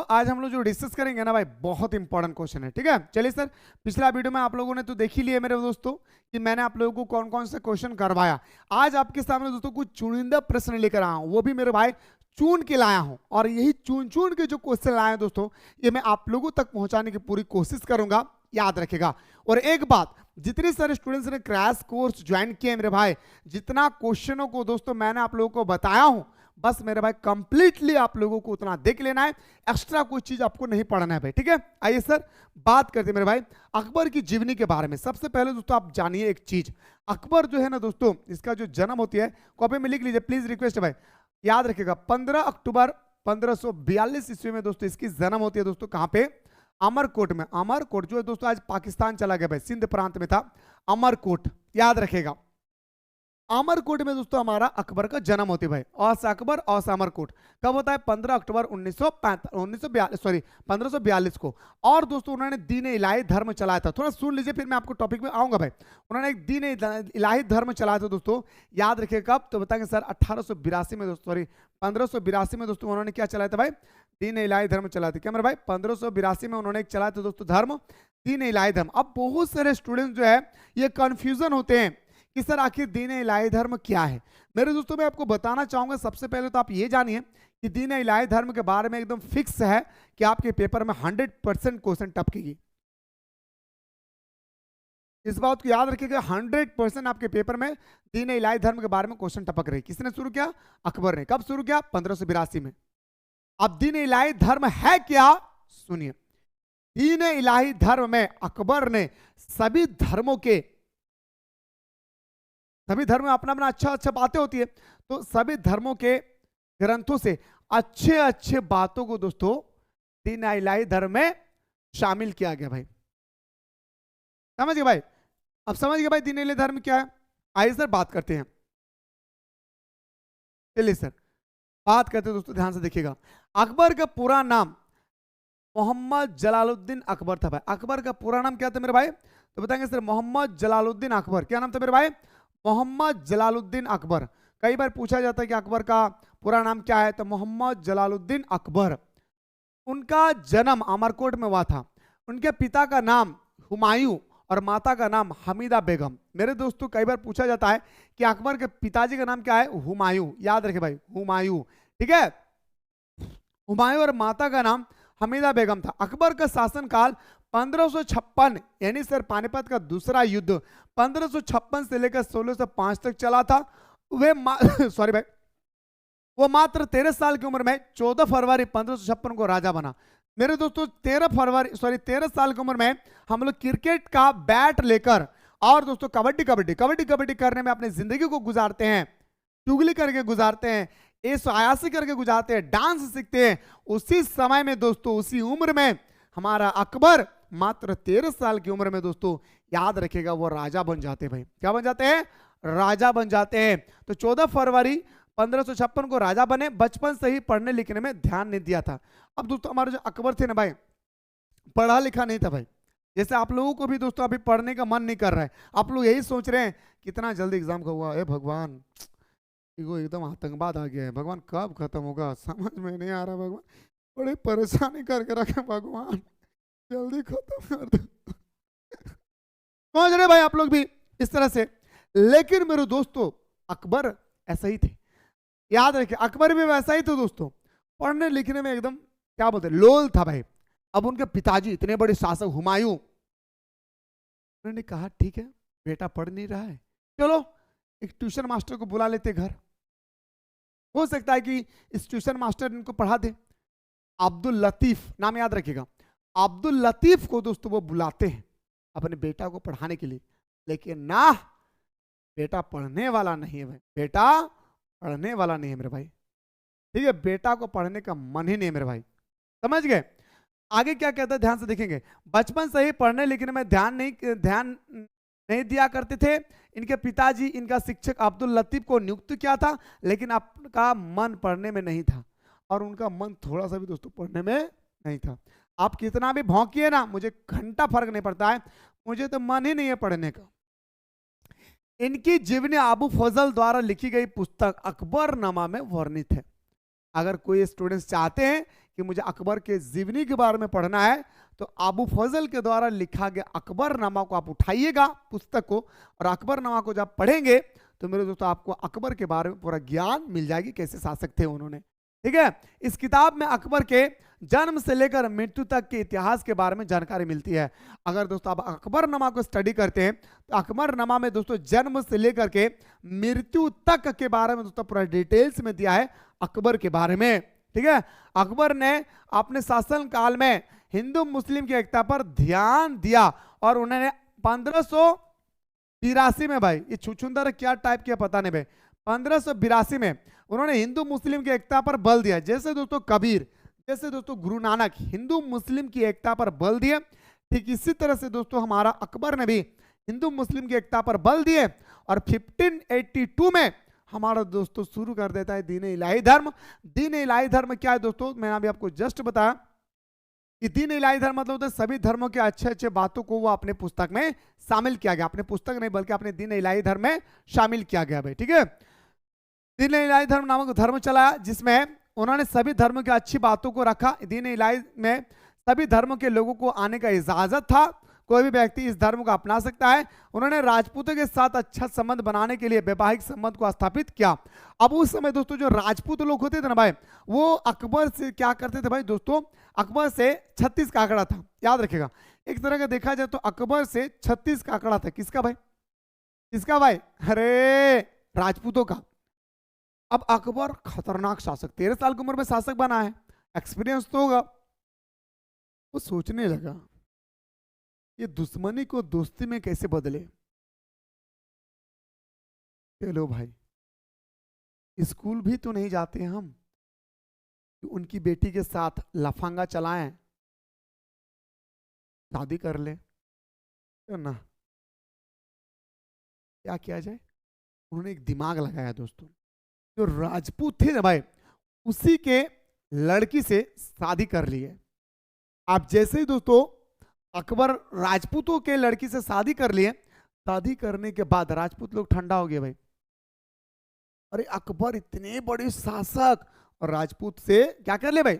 आज हम लोग जो डिस्कस करेंगे ना भाई, बहुत इंपॉर्टेंट क्वेश्चन है। ठीक है, चलिए सर, पिछला वीडियो में आप लोगों ने तो देख ही लिया मेरे दोस्तों कि मैंने आप लोगों को कौन कौन से क्वेश्चन करवाया। आज आपके सामने दोस्तों कुछ चुनिंदा प्रश्न लेकर आया हूं, वो भी मेरे भाई चुन के लाया हूं। और यही चुन चुन के जो क्वेश्चन लाए हैं दोस्तों, ये मैं आप लोगों तक पहुंचाने की पूरी कोशिश करूंगा, याद रखेगा। और एक बात, जितने सारे स्टूडेंट्स ने क्रैश कोर्स ज्वाइन किए मेरे भाई, जितना क्वेश्चनों को दोस्तों मैंने आप लोगों को बताया हूं, बस मेरे भाई कंप्लीटली आप लोगों को उतना देख लेना है, एक्स्ट्रा कोई चीज आपको नहीं पढ़ना है भाई। ठीक है, आइए सर बात करते हैं मेरे भाई अकबर की जीवनी के बारे में। सबसे पहले दोस्तों आप जानिए एक चीज, अकबर जो है ना दोस्तों, इसका जो जन्म होती है, कॉपी में लिख लीजिए प्लीज, रिक्वेस्ट है भाई, याद रखिएगा। 15 अक्टूबर 1542 ईस्वी में दोस्तों इसकी जन्म होती है दोस्तों। कहां पे? अमरकोट में। अमरकोट जो है दोस्तों आज पाकिस्तान चला गया भाई, सिंध प्रांत में था अमरकोट, याद रखेगा। अमरकोट में दोस्तों हमारा अकबर का जन्म होती है भाई। और से अकबर और से अमरकोट कब होता है? 15 अक्टूबर 1542 को। और दोस्तों उन्होंने दीन इलाही धर्म चलाया था। थोड़ा सुन लीजिए फिर मैं आपको टॉपिक में आऊंगा भाई। उन्होंने एक दीन इलाही धर्म चलाया था दोस्तों, याद रखिए कब, तो बताएंगे सर 1882 में दोस्तों, सॉरी 1582 में दोस्तों उन्होंने क्या चलाया था भाई? दीन इलाही धर्म चलाया था। क्या मेरे भाई? 1582 में उन्होंने एक चलाया था दोस्तों धर्म, दीन इलाही धर्म। अब बहुत सारे स्टूडेंट जो है ये कंफ्यूजन होते हैं कि सर आखिर दीन इलाही धर्म क्या है। मेरे दोस्तों मैं आपको बताना चाहूंगा, सबसे पहले तो आप ये जानिए कि दीन इलाही धर्म के बारे में एकदम फिक्स है कि आपके पेपर में 100% क्वेश्चन टपकेगी। इस बात को याद रखिएगा, 100% आपके पेपर में दीन इलाही धर्म के बारे में क्वेश्चन टपक रहे। किसने शुरू किया? अकबर ने। कब शुरू किया? 1582 में। अब दीन इलाही धर्म है क्या, सुनिए। दीन इलाही धर्म में अकबर ने सभी धर्मों में अपना अपना अच्छा बातें होती है, तो सभी धर्मों के ग्रंथों से अच्छे बातों को दोस्तों दीन इलाही धर्म में शामिल किया गया भाई। समझ गए भाई? अब समझ गए भाई दीन इलाही धर्म क्या है? आइए सर बात करते हैं। चलिए सर बात करते हैं दोस्तों, ध्यान से देखिएगा। अकबर का पूरा नाम मोहम्मद जलालुद्दीन अकबर था भाई। अकबर का पूरा नाम क्या था मेरे भाई? तो बताएंगे सर मोहम्मद जलालुद्दीन अकबर। क्या नाम था मेरे भाई? मोहम्मद जलालुद्दीन अकबर। कई बार पूछा जाता है कि अकबर का पूरा नाम क्या है, तो मोहम्मद जलालुद्दीन अकबर। उनका जन्म अमरकोट में हुआ था। उनके पिता का नाम हुमायूं और माता का नाम हमीदा बेगम। मेरे दोस्तों कई बार पूछा जाता है कि अकबर के पिताजी का नाम क्या है? हुमायूं, याद रखे भाई, हुमायूं। ठीक है, हुमायूं और माता का नाम हमीदा बेगम था। अकबर का शासनकाल 1556 यानी सर पानीपत का दूसरा युद्ध 1556 से लेकर 1605 तक चला था। वे सॉरी भाई, वो मात्र 13 साल की उम्र में 14 फरवरी 1556 को राजा बना। मेरे दोस्तों 13 साल की उम्र में हम लोग क्रिकेट का बैट लेकर और दोस्तों कबड्डी करने में अपनी जिंदगी को गुजारते हैं, चुगली करके गुजारते हैं, ऐश आयासी करके गुजारते हैं, डांस सीखते हैं। उसी समय में दोस्तों, उसी उम्र में हमारा अकबर मात्र 13 साल की उम्र में दोस्तों, याद रखेगा, वो राजा बन जाते हैं भाई। क्या बन जाते हैं? राजा बन जाते हैं। तो 14 फरवरी 1556 को राजा बने। बचपन से ही पढ़ने लिखने में ध्यान नहीं दिया था। अब दोस्तों हमारे जो अकबर थे ना भाई, पढ़ा लिखा नहीं था भाई। जैसे आप लोगों को भी दोस्तों अभी पढ़ने का मन नहीं कर रहा है, आप लोग यही सोच रहे हैं कितना जल्दी एग्जाम का हुआ है भगवान, एकदम आतंकवाद आ गया है भगवान, कब खत्म होगा, समझ में नहीं आ रहा भगवान, बड़ी परेशानी करके रखे भगवान, जल्दी खत्म कर दो। समझ रहे भाई आप लोग भी इस तरह से। लेकिन मेरे दोस्तों अकबर ऐसा ही थे, याद रखिए, अकबर भी वैसा ही था दोस्तों, पढ़ने लिखने में एकदम क्या बोलते लोल था भाई। अब उनके पिताजी इतने बड़े शासक हुमायूं, उन्होंने कहा ठीक है बेटा पढ़ नहीं रहा है, चलो एक ट्यूशन मास्टर को बुला लेते घर, हो सकता है कि इस ट्यूशन मास्टर इनको पढ़ा दे। अब्दुल लतीफ नाम याद रखिएगा, अब्दुल लतीफ को दोस्तों वो बुलाते हैं अपने बेटा को पढ़ाने के लिए। लेकिन ना, बेटा पढ़ने वाला नहीं है भाई, बेटा पढ़ने वाला नहीं है मेरे भाई। ठीक है, बेटा को पढ़ने का मन ही नहीं है मेरे भाई। समझ गए? आगे क्या कहता है, ध्यान से देखेंगे। बचपन से ही पढ़ने लिखने में ध्यान नहीं दिया करते थे। इनके पिताजी इनका शिक्षक अब्दुल लतीफ को नियुक्त किया था, लेकिन आपका मन पढ़ने में नहीं था, और उनका मन थोड़ा सा भी दोस्तों पढ़ने में नहीं था। आप कितना भी भौंकिए ना, मुझे घंटा फर्क नहीं पड़ता है, मुझे तो मन ही नहीं है पढ़ने का। इनकी जीवनी अबू फजल द्वारा लिखी गई पुस्तक अकबरनामा में वर्णित है। अगर कोई स्टूडेंट्स चाहते हैं कि मुझे अकबर के जीवनी के बारे में पढ़ना है, तो अबू फजल के द्वारा लिखा गया अकबरनामा को आप उठाइएगा पुस्तक को, और अकबरनामा को जब पढ़ेंगे तो मेरे दोस्तों आपको अकबर के बारे में पूरा ज्ञान मिल जाएगी, कैसे शासक थे उन्होंने। ठीक है, इस किताब में अकबर के जन्म से लेकर मृत्यु तक के इतिहास के बारे में जानकारी मिलती है। अगर दोस्तों आप अकबरनामा को स्टडी करते हैं तो अकबरनामा में दोस्तों जन्म से लेकर के मृत्यु तक के बारे में दोस्तों पूरा डिटेल्स में दिया है अकबर के बारे में। ठीक है, अकबर ने अपने शासन काल में हिंदू मुस्लिम की एकता पर ध्यान दिया, और उन्होंने 1582 में, भाई ये छुछुंदर क्या टाइप किया पता नहीं भाई, 1582 में उन्होंने हिंदू मुस्लिम की एकता पर बल दिया। जैसे दोस्तों कबीर, जैसे दोस्तों गुरु नानक हिंदू मुस्लिम की एकता पर बल दिए, ठीक इसी तरह से दोस्तों हमारा अकबर ने भी हिंदू मुस्लिम की एकता पर बल दिए। और 1582 में हमारा दोस्तों शुरू कर देता है दीन इलाही धर्म। दीन इलाही धर्म क्या है दोस्तों, मैंने अभी आपको जस्ट बताया कि दीन इलाही धर्म मतलब होता है सभी धर्मों के अच्छे अच्छे बातों को वो अपने पुस्तक में शामिल किया गया। अपने पुस्तक नहीं बल्कि अपने दीन इलाही धर्म में शामिल किया गया भाई। ठीक है, दीन इलाही धर्म नामक धर्म चलाया जिसमें उन्होंने सभी धर्मों की अच्छी बातों को रखा। दीन इलाही में सभी धर्मों के लोगों को आने का इजाजत था, कोई भी व्यक्ति इस धर्म को अपना सकता है। उन्होंने राजपूतों के साथ अच्छा संबंध बनाने के लिए वैवाहिक संबंध को स्थापित किया। अब उस समय दोस्तों जो राजपूत लोग होते थे ना भाई, वो अकबर से क्या करते थे भाई दोस्तों, अकबर से 36 का आंकड़ा था, याद रखिएगा। एक तरह का देखा जाए तो अकबर से 36 का आंकड़ा था। किसका भाई, किसका भाई, अरे राजपूतों का। अब अकबर खतरनाक शासक, 13 साल की उम्र में शासक बना है, एक्सपीरियंस तो होगा। वो सोचने लगा ये दुश्मनी को दोस्ती में कैसे बदले। चलो भाई, स्कूल भी तो नहीं जाते हम, उनकी बेटी के साथ लफंगा चलाएं, शादी कर ले तो ना, क्या किया जाए। उन्होंने एक दिमाग लगाया दोस्तों, जो राजपूत थे ना भाई, उसी के लड़की से शादी कर लिए। आप जैसे ही दोस्तों अकबर राजपूतों के लड़की से शादी कर लिए, शादी करने के बाद राजपूत लोग ठंडा हो गए भाई, अरे अकबर इतने बड़े शासक, और राजपूत से क्या कर ले भाई,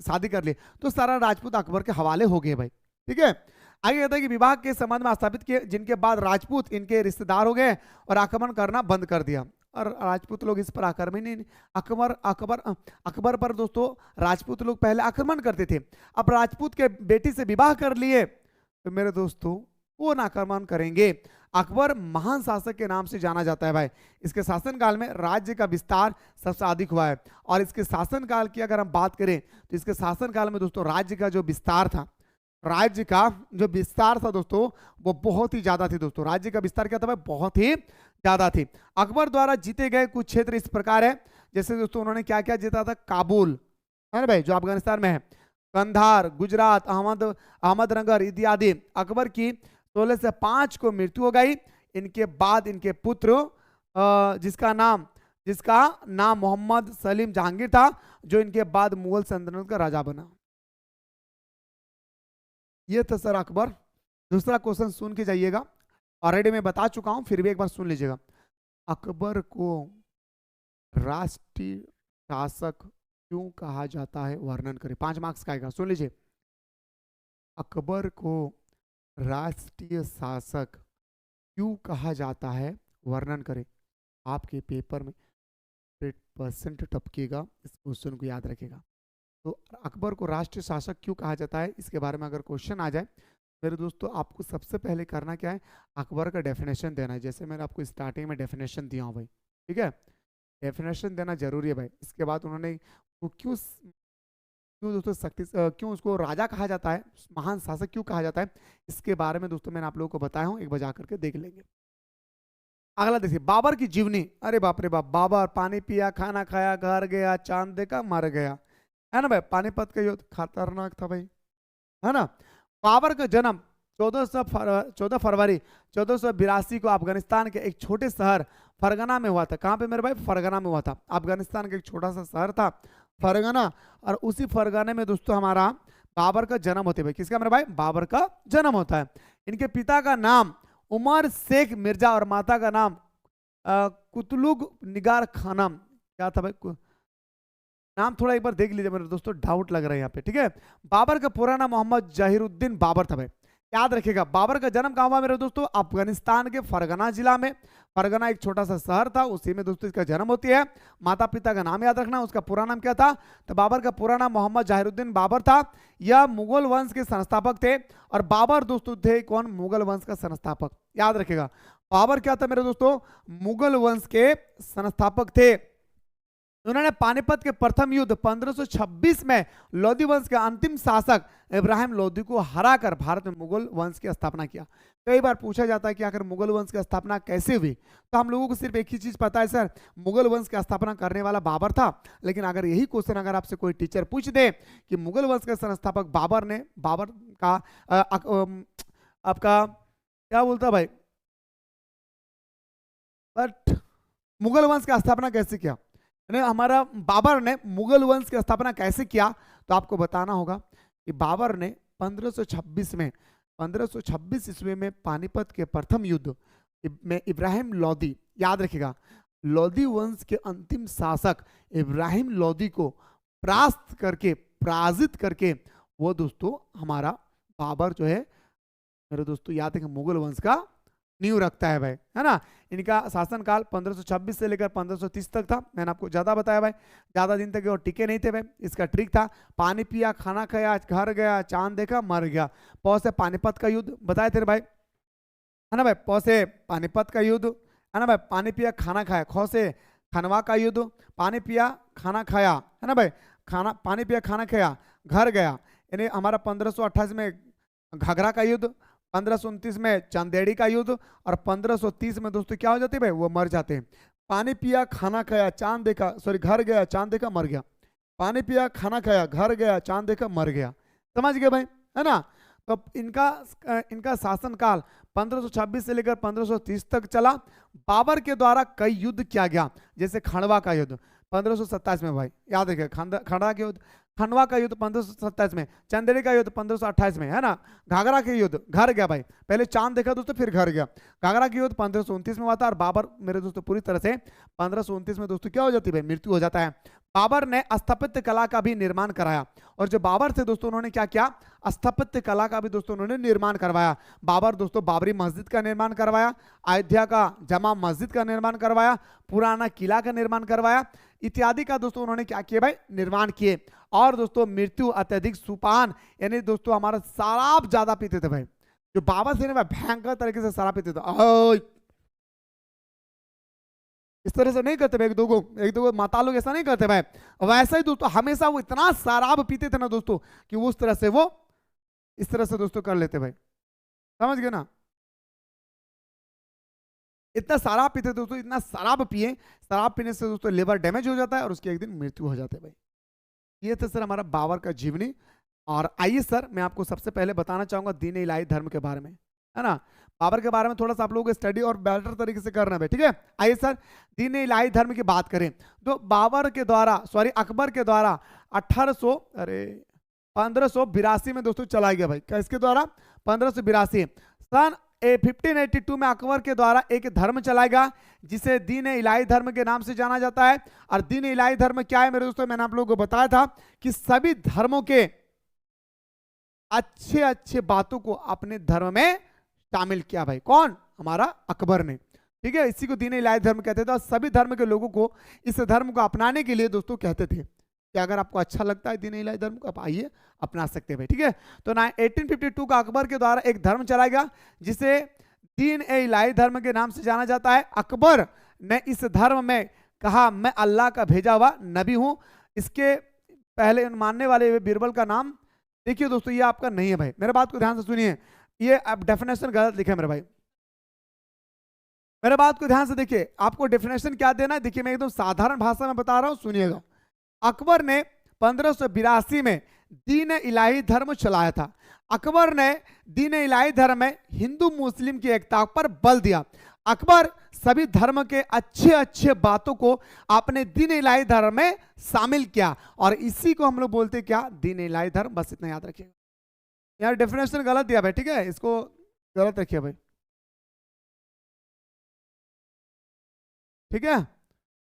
शादी कर लिए, तो सारा राजपूत अकबर के हवाले हो गए भाई। ठीक है, आगे कहता है कि विवाह के संबंध में स्थापित किए, जिनके बाद राजपूत इनके रिश्तेदार हो गए और आक्रमण करना बंद कर दिया। और राजपूत लोग इस पर आक्रमण नहीं, अकबर अकबर अकबर पर दोस्तों राजपूत लोग पहले आक्रमण करते थे, अब राजपूत के बेटी से विवाह कर लिए तो मेरे दोस्तों वो आक्रमण करेंगे। अकबर महान शासक के नाम से जाना जाता है भाई। इसके शासनकाल में राज्य का विस्तार सबसे अधिक हुआ है, और इसके शासनकाल की अगर हम बात करें तो इसके शासनकाल में दोस्तों राज्य का जो विस्तार था, राज्य का जो विस्तार था दोस्तों वो बहुत ही ज्यादा थी। दोस्तों राज्य का विस्तार क्या था भाई, बहुत ही ज्यादा थी। अकबर द्वारा जीते गए कुछ क्षेत्र इस प्रकार है, जैसे दोस्तों उन्होंने क्या क्या जीता था, काबुल है ना भाई जो अफगानिस्तान में है, कंधार, गुजरात, अहमदनगर इत्यादि। अकबर की 16 से 5 को मृत्यु हो गई। इनके बाद इनके पुत्र जिसका नाम मोहम्मद सलीम जहांगीर था, जो इनके बाद मुगल सल्तनत का राजा बना। ये था सर अकबर। दूसरा क्वेश्चन सुन के जाइएगा, ऑलरेडी मैं बता चुका हूं, फिर भी एक बार सुन लीजिएगा। अकबर को राष्ट्रीय शासक क्यों कहा जाता है, वर्णन करें। 5 मार्क्स का आएगा, सुन लीजिए। अकबर को राष्ट्रीय शासक क्यों कहा जाता है, वर्णन करें। आपके पेपर में 100% टपकेगा, इस क्वेश्चन को याद रखेगा। तो अकबर को राष्ट्रीय शासक क्यों कहा जाता है, इसके बारे में अगर क्वेश्चन आ जाए मेरे दोस्तों, आपको सबसे पहले करना क्या है, अकबर का डेफिनेशन देना है। जैसे मैंने आपको स्टार्टिंग में डेफिनेशन दिया हूँ भाई, ठीक है, डेफिनेशन देना जरूरी है भाई। इसके बाद उन्होंने वो क्यों दोस्तों क्यों उसको राजा कहा जाता है, महान शासक क्यों कहा जाता है, इसके बारे में दोस्तों मैंने आप लोगों को बताया हूँ, एक बार जा करके देख लेंगे। अगला देखिए, बाबर की जीवनी। अरे बाप रे बाप, बाबर पानी पिया, खाना खाया, घर गया, चांद देखा, मर गया, है ना भाई। पानीपत का युद्ध खतरनाक था भाई, है ना। बाबर का जन्म 14 फरवरी 1482 को अफगानिस्तान के एक छोटे शहर फरगना में हुआ था। कहाँ पे मेरे भाई, फरगना में हुआ था। अफगानिस्तान का एक छोटा सा शहर था फरगना, और उसी फरगने में दोस्तों हमारा बाबर का जन्म होता है भाई। किसका मेरे भाई, बाबर का जन्म होता है। इनके पिता का नाम उमर शेख मिर्जा और माता का नाम कुतलुग निगार खानम, क्या था भाई, नाम थोड़ा एक बार देख लीजिए मेरे दोस्तों, डाउट लग रहा है यहाँ पे, ठीक है। बाबर का पूरा नाम मोहम्मद जहीरुद्दीन बाबर था भाई। याद रखिएगा, बाबर का जन्म कहाँ हुआ मेरे दोस्तों? अफगानिस्तान के फरगना जिला में। फरगना एक छोटा सा शहर था, उसी में दोस्तों इसका जन्म होती है। माता पिता का नाम याद रखना, उसका पूरा नाम क्या था? तो बाबर का पूरा नाम मोहम्मद जहीरुद्दीन बाबर था। यह मुगल वंश के संस्थापक थे। और बाबर दोस्तों थे कौन? मुगल वंश का संस्थापक। याद रखिएगा, बाबर क्या था मेरे दोस्तों? मुगल वंश के संस्थापक थे। उन्होंने पानीपत के प्रथम युद्ध 1526 में लोधी वंश के अंतिम शासक इब्राहिम लोधी को हराकर भारत में मुगल वंश की स्थापना किया। कई बार पूछा जाता है कि आखिर मुगल वंश की स्थापना कैसे हुई, तो हम लोगों को सिर्फ एक ही चीज पता है सर, मुगल वंश की स्थापना करने वाला बाबर था। लेकिन अगर यही क्वेश्चन अगर आपसे कोई टीचर पूछ दे कि मुगल वंश के संस्थापक बाबर ने, बाबर का आपका क्या बोलता भाई, बट मुगल वंश की स्थापना कैसे किया, हमारा बाबर ने मुगल वंश की स्थापना कैसे किया, तो आपको बताना होगा कि बाबर ने 1526 ईस्वी में पानीपत के प्रथम युद्ध में इब्राहिम लोधी, याद रखिएगा, लोधी वंश के अंतिम शासक इब्राहिम लोधी को पराजित करके वो दोस्तों हमारा बाबर जो है मेरे दोस्तों याद है कि मुगल वंश का नींव रखता है भाई, है ना। इनका शासनकाल 1526 से लेकर 1530 तक था। मैंने आपको ज्यादा बताया भाई, ज्यादा दिन तक वो टिके नहीं थे भाई। इसका ट्रिक था, पानी पिया, खाना खाया, घर गया, चांद देखा, मर गया। पौ से पानीपत का युद्ध बताए थे भाई, है ना भाई। पौ से पानीपत का युद्ध, है ना भाई। पानी पिया, खाना खाया। खौ से खनवा का युद्ध, पानी पिया, खाना खाया, है ना भाई। पानी पिया, खाना खाया, घर गया। यानी हमारा 1528 में घाघरा का युद्ध, 1529 में चंदेड़ी का युद्ध, और 1530 में दोस्तों क्या हो जाते हैं भाई? वो मर जाते हैं। पानी पिया, खाना खाया, चांद देखा, सॉरी घर गया, चांद देखा, मर गया। पानी पिया, खाना खाया, घर गया, चांद देखा, मर गया। समझ गए भाई, है ना। तो इनका शासनकाल 1526 से लेकर 1530 तक चला। बाबर के द्वारा कई युद्ध किया गया, जैसे खंडवा का युद्ध 1527 में भाई, याद रखिए। खंडवा के युद्ध, खंडवा का युद्ध 1527 में, चंदेड़ी का युद्ध 1528 में, है ना। घाघरा के युद्ध, घर गया भाई, पहले चांद देखा दोस्तों फिर घर गया। घाघरा के युद्ध 1529 में हुआ था। और बाबर मेरे दोस्तों पूरी तरह से 1529 में दोस्तों क्या हो जाती है भाई? मृत्यु हो जाता है। बाबर ने स्थापत्य कला का भी निर्माण कराया। और जो बाबर थे दोस्तों उन्होंने क्या किया? स्थापत्य कला का भी दोस्तों उन्होंने निर्माण करवाया। बाबर दोस्तों बाबरी मस्जिद का निर्माण करवाया, अयोध्या का जमा मस्जिद का निर्माण करवाया, पुराना किला का निर्माण करवाया, इत्यादि का दोस्तों उन्होंने क्या किया भाई? निर्माण किए। और दोस्तों मृत्यु, अत्यधिक सुपान, यानी दोस्तों हमारा शराब ज्यादा पीते थे भाई। जो बाबा थे ना भाई, भयंकर तरीके से शराब पीते थे। इस तरह से नहीं करते भाई, एक दो माता लोग ऐसा नहीं करते भाई। वैसे ही दोस्तों हमेशा वो इतना शराब पीते थे ना दोस्तों कि उस तरह से वो इस तरह से दोस्तों कर लेते भाई। समझ गए ना। इतना शराब पीते दोस्तों, इतना शराब पिए, शराब पीने से दोस्तों लिवर डैमेज हो जाता है और उसकी एक दिन मृत्यु हो जाती है भाई। ये था सर हमारा बाबर का जीवनी। और आइए सर मैं आपको सबसे पहले बताना चाहूंगा दीन इलाही धर्म के बारे में, है ना। बाबर के बारे में थोड़ा सा आप लोगों को स्टडी और बेटर तरीके से करना है, ठीक है। आइए सर दीन इलाही धर्म की बात करें तो बाबर के द्वारा, सॉरी अकबर के द्वारा 1582 में दोस्तों चलाया गया भाई। किसके द्वारा? 1582 सन 1582 में अकबर के द्वारा एक धर्म चलाया गया जिसे दीन इलाही धर्म के नाम से जाना जाता है। और दीन इलाही धर्म क्या है मेरे दोस्तों? मैंने आप लोगों को बताया था कि सभी धर्मों के अच्छे अच्छे बातों को अपने धर्म में शामिल किया भाई। कौन? हमारा अकबर ने, ठीक है। इसी को दीन इलाही धर्म कहते थे। और सभी धर्म के लोगों को इस धर्म को अपनाने के लिए दोस्तों कहते थे कि अगर आपको अच्छा लगता है दीन इलाही धर्म को, आप आइए अपना सकते हैं भाई, ठीक है। तो 1852 का अकबर के द्वारा एक धर्म चलाया गया जिसे दीन इलाही धर्म के नाम से जाना जाता है। अकबर ने इस धर्म में कहा मैं अल्लाह का भेजा हुआ नबी हूं। इसके पहले मानने वाले बीरबल का नाम देखिए दोस्तों, ये आपका नहीं है भाई, मेरे बात को ध्यान से सुनिए। ये अब डेफिनेशन गलत लिखा है मेरे भाई, मेरे बात को ध्यान से देखिए। आपको डेफिनेशन क्या देना है देखिए, मैं एकदम साधारण भाषा में बता रहा हूं, सुनिएगा। अकबर ने 1582 में दीन इलाही धर्म चलाया था। अकबर ने दीन इलाही धर्म में हिंदू मुस्लिम की एकता पर बल दिया। अकबर सभी धर्म के अच्छे अच्छे बातों को अपने दीन इलाही धर्म में शामिल किया और इसी को हम लोग बोलते क्या? दीन इलाही धर्म। बस इतना याद रखिएगा। यार डेफिनेशन गलत दिया भाई, ठीक है, इसको गलत रखिए भाई, ठीक है।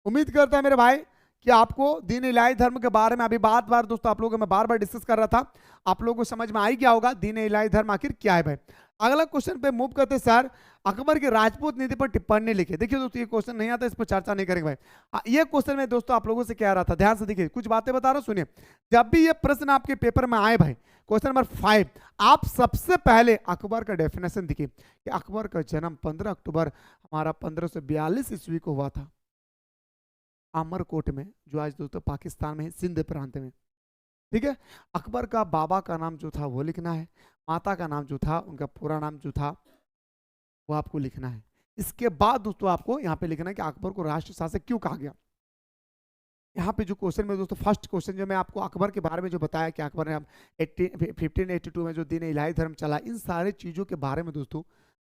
उम्मीद करता है मेरे भाई कि आपको दीन इलाही धर्म के बारे में अभी बार दोस्तों आप लोगों को मैं बार डिस्कस कर रहा था, आप लोगों को समझ में आई क्या होगा दीन इलाही धर्म आखिर क्या है भाई। अगला क्वेश्चन पे मूव करते सर, अकबर की राजपूत नीति पर टिप्पणी लिखे। देखिए दोस्तों ये क्वेश्चन नहीं आता, इस पर चर्चा नहीं करेंगे भाई। ये क्वेश्चन में दोस्तों आप लोगों से कह रहा था, ध्यान से देखिए कुछ बातें बता रहा हूं, सुनिए। जब भी ये प्रश्न आपके पेपर में आए भाई, क्वेश्चन नंबर 5, आप सबसे पहले अकबर का डेफिनेशन देखिए कि अकबर का जन्म 15 अक्टूबर हमारा 1542 ईस्वी को हुआ था अमरकोट में, जो आज दोस्तों पाकिस्तान में है, सिंध प्रांत में। ठीक है, अकबर का बाबा का नाम जो था वो लिखना है, माता का नाम जो था उनका पूरा नाम जो था वो आपको लिखना है। इसके बाद दोस्तों आपको यहाँ पे लिखना है कि अकबर को राष्ट्र शासक क्यों कहा गया। यहाँ पे जो क्वेश्चन में दोस्तों फर्स्ट क्वेश्चन जो मैं आपको अकबर के बारे में जो बताया कि अकबर ने 1582 में जो दीन इलाही धर्म चला, इन सारे चीज़ों के बारे में दोस्तों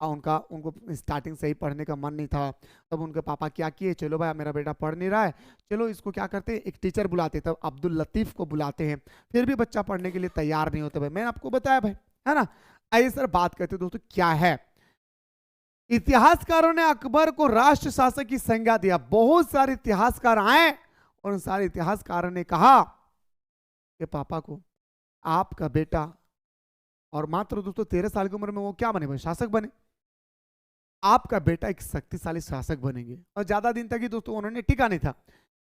उनको स्टार्टिंग से ही पढ़ने का मन नहीं था। तब उनके पापा क्या किए, चलो भाई मेरा बेटा पढ़ नहीं रहा है, चलो इसको क्या करते हैं एक टीचर बुलाते, तब अब्दुल लतीफ़ को बुलाते हैं, फिर भी बच्चा पढ़ने के लिए तैयार नहीं होता भाई, मैंने आपको बताया भाई, है ना। आइए सर बात करते हैं दोस्तों क्या है। इतिहासकारों ने अकबर को राष्ट्र शासक की संज्ञा दिया। बहुत सारे इतिहासकार आए और उन सारे इतिहासकारों ने कहा कि पापा को आपका बेटा, और मात्र दोस्तों 13 साल की उम्र में वो क्या बने भाई, शासक बने, आपका बेटा एक शक्तिशाली शासक बनेंगे। और ज्यादा दिन तक ही दोस्तों उन्होंने टिका नहीं था।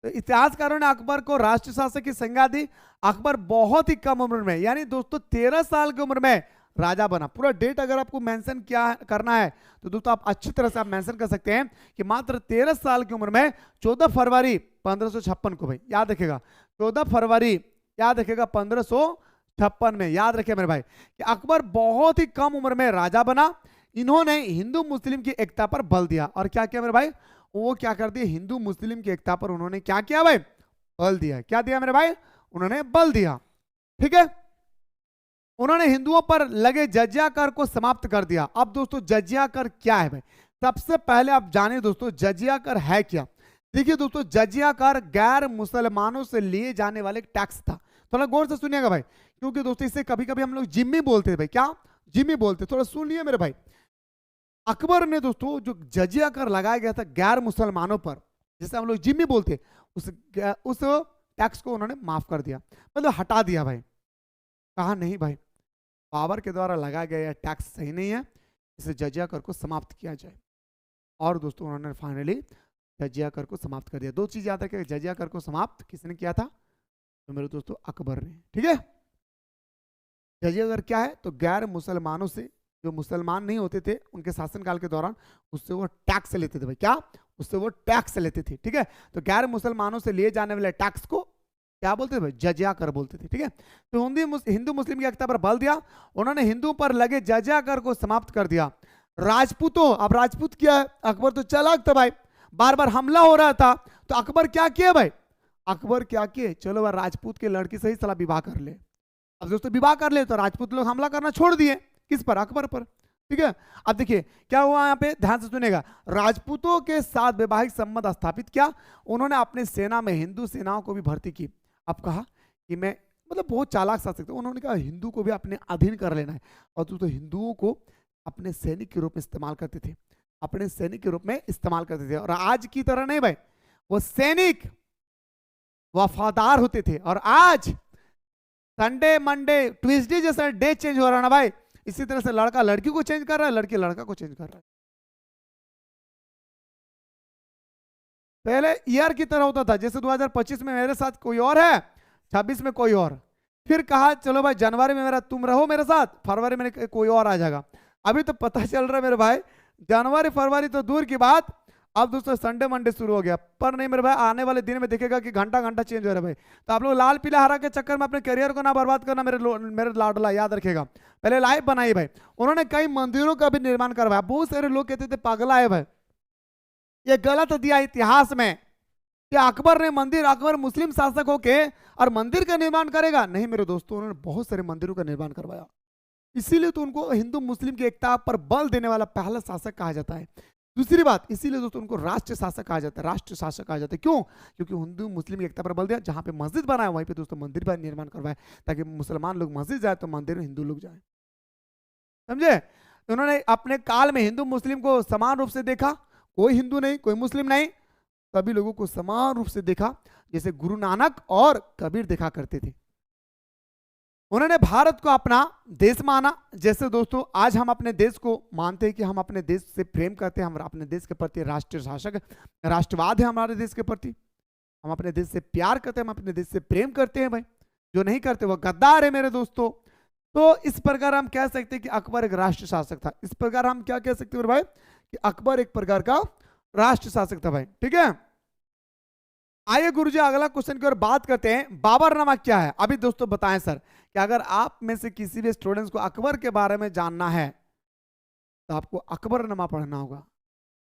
तो इतिहासकारों ने अकबर को राष्ट्र शासक की संज्ञा दी। अकबर बहुत ही कम उम्र में, यानी दोस्तों 13 साल की उम्र में राजा बना। पूरा डेट अगर आपको मेंशन क्या करना है तो दोस्तों आप अच्छी तरह से आप मेंशन कर सकते हैं कि मात्र 13 साल की उम्र में 14 फरवरी 1556 को, भाई याद रखेगा 14 फरवरी, याद रखेगा 1556 में, याद रखे मेरे भाई कि अकबर बहुत ही कम उम्र में राजा बना। इन्होंने हिंदू मुस्लिम की एकता पर बल दिया। और क्या किया मेरे भाई, वो क्या कर दिया, हिंदू मुस्लिम की एकता पर उन्होंने क्या किया भाई, बल दिया। क्या दिया मेरे भाई, उन्होंने बल दिया। ठीक है, उन्होंने हिंदुओं पर लगे जजिया कर को समाप्त कर दिया। अब दोस्तों जजिया कर क्या है भाई, सबसे पहले आप जाने दोस्तों जजिया कर है क्या। देखिए दोस्तों जजिया कर गैर मुसलमानों से लिए जाने वाले टैक्स था। थोड़ा गौर से सुनिएगा भाई, क्योंकि दोस्तों इसे कभी कभी हम लोग जिम्मी बोलते हैं भाई, क्या जिम्मी बोलते, थोड़ा सुन लिए मेरे भाई। अकबर ने दोस्तों जो जजिया कर लगाया गया था गैर मुसलमानों पर, जिसे हम लोग जिम्मी बोलते, उस टैक्स को उन्होंने माफ कर दिया, मतलब हटा दिया भाई। कहा नहीं भाई, बाबर के द्वारा लगाया गया यह टैक्स सही नहीं है, इसे जजिया कर को समाप्त किया जाए। और दोस्तों उन्होंने फाइनली जजिया कर को समाप्त कर दिया। दो चीज याद रखें, जजिया कर को समाप्त किसने किया था, तो मेरे दोस्तों अकबर ने। ठीक है, जजिया कर क्या है, तो गैर मुसलमानों से, जो मुसलमान नहीं होते थे उनके शासनकाल के दौरान, उससे वो टैक्स लेते थे भाई, क्या उससे वो टैक्स लेते थे। ठीक है, तो गैर मुसलमानों से लिए जाने वाले टैक्स को क्या बोलते थे भाई, जजिया कर बोलते थे। ठीक है, तो हिंदू मुस्लिम की एकता पर बल दिया। उन्होंने हिंदुओं पर लगे जजिया कर को समाप्त कर दिया। राजपूतों, अब राजपूत क्या है, अकबर तो चालाक था भाई, बार बार हमला हो रहा था, तो अकबर क्या किया भाई, अकबर क्या किए, चलो भाई राजपूत के लड़की से ही साला विवाह कर ले। अब दोस्तों विवाह कर ले तो राजपूत लोग हमला करना छोड़ दिए, किस पर, अकबर पर। ठीक है, अब देखिए क्या हुआ यहाँ पे, ध्यान से सुनेगा। राजपूतों के साथ वैवाहिक संबंध स्थापित किया। उन्होंने अपने सेना में हिंदू सेनाओं को भी भर्ती की। अब कहा कि मैं, मतलब बहुत चालाक शासक थे, उन्होंने कहा हिंदू को भी अपने अधीन कर लेना है। और तो हिंदुओं को अपने सैनिक के रूप में इस्तेमाल करते थे, अपने सैनिक के रूप में इस्तेमाल करते थे। और आज की तरह नहीं भाई, वो सैनिक वफादार होते थे। और आज संडे मंडे ट्यूसडे जैसा डे चेंज हो रहा है ना भाई, इसी तरह से लड़का लड़की को चेंज कर रहा है, लड़की लड़का को चेंज कर रहा है। पहले ईयर की तरह होता था, जैसे 2025 में मेरे साथ कोई और है, 26 में कोई और, फिर कहा चलो भाई जनवरी में मेरा तुम रहो मेरे साथ, फरवरी में कोई और आ जाएगा। अभी तो पता चल रहा है मेरे भाई, जनवरी फरवरी तो दूर की बात, अब दोस्तों संडे मंडे शुरू हो गया। पर नहीं मेरे भाई, आने वाले दिन में देखेगा कि घंटा घंटा चेंज हो रहा है भाई। तो आप लोग लाल पीला हरा के चक्कर में अपने करियर को ना बर्बाद करना मेरे लाडला, याद रखेगा। पहले लाइफ बनाई भाई। उन्होंने कई मंदिरों का भी निर्माण करवाया। बहुत सारे लोग कहते थे पागला है भाई, ये गलत दिया इतिहास में कि अकबर ने मंदिर, अकबर मुस्लिम शासक होके और मंदिर का निर्माण करेगा, नहीं मेरे दोस्तों, उन्होंने बहुत सारे मंदिरों का निर्माण करवाया। इसीलिए तो उनको हिंदू मुस्लिम की एकता पर बल देने वाला पहला शासक कहा जाता है। दूसरी बात, इसीलिए दोस्तों उनको राष्ट्र शासक कहा जाता है, राष्ट्र शासक कहा जाता है। क्यों, क्योंकि हिंदू मुस्लिम की एकता पर बल दिया। जहां पे मस्जिद बनाया वहीं पे दोस्तों मंदिर का निर्माण करवाया, ताकि मुसलमान लोग मस्जिद जाए तो मंदिर में हिंदू लोग जाए, समझे। उन्होंने अपने काल में हिंदू मुस्लिम को समान रूप से देखा, कोई हिंदू नहीं कोई मुस्लिम नहीं, सभी लोगों को समान रूप से देखा, जैसे गुरु नानक और कबीर देखा करते थे। उन्होंने भारत को अपना देश माना। जैसे दोस्तों आज हम अपने देश को मानते हैं कि हम अपने देश से प्रेम करते हैं, हम अपने देश के प्रति राष्ट्रीय शासक, राष्ट्रवाद है हमारे देश के प्रति, हम अपने देश से प्यार करते हैं, हम अपने देश से प्रेम करते हैं भाई। जो नहीं करते वो गद्दार है मेरे दोस्तों। तो इस प्रकार हम कह सकते हैं कि अकबर एक राष्ट्र शासक था। इस प्रकार हम क्या कह सकते हैं भाई कि अकबर एक प्रकार का राष्ट्र शासक था भाई। ठीक है, आइए गुरुजी अगला क्वेश्चन की ओर बात करते हैं। बाबरनामा क्या है? अभी दोस्तों बताएं सर कि अगर आप में से किसी भी स्टूडेंट्स को अकबर के बारे में जानना है तो आपको अकबरनामा पढ़ना होगा,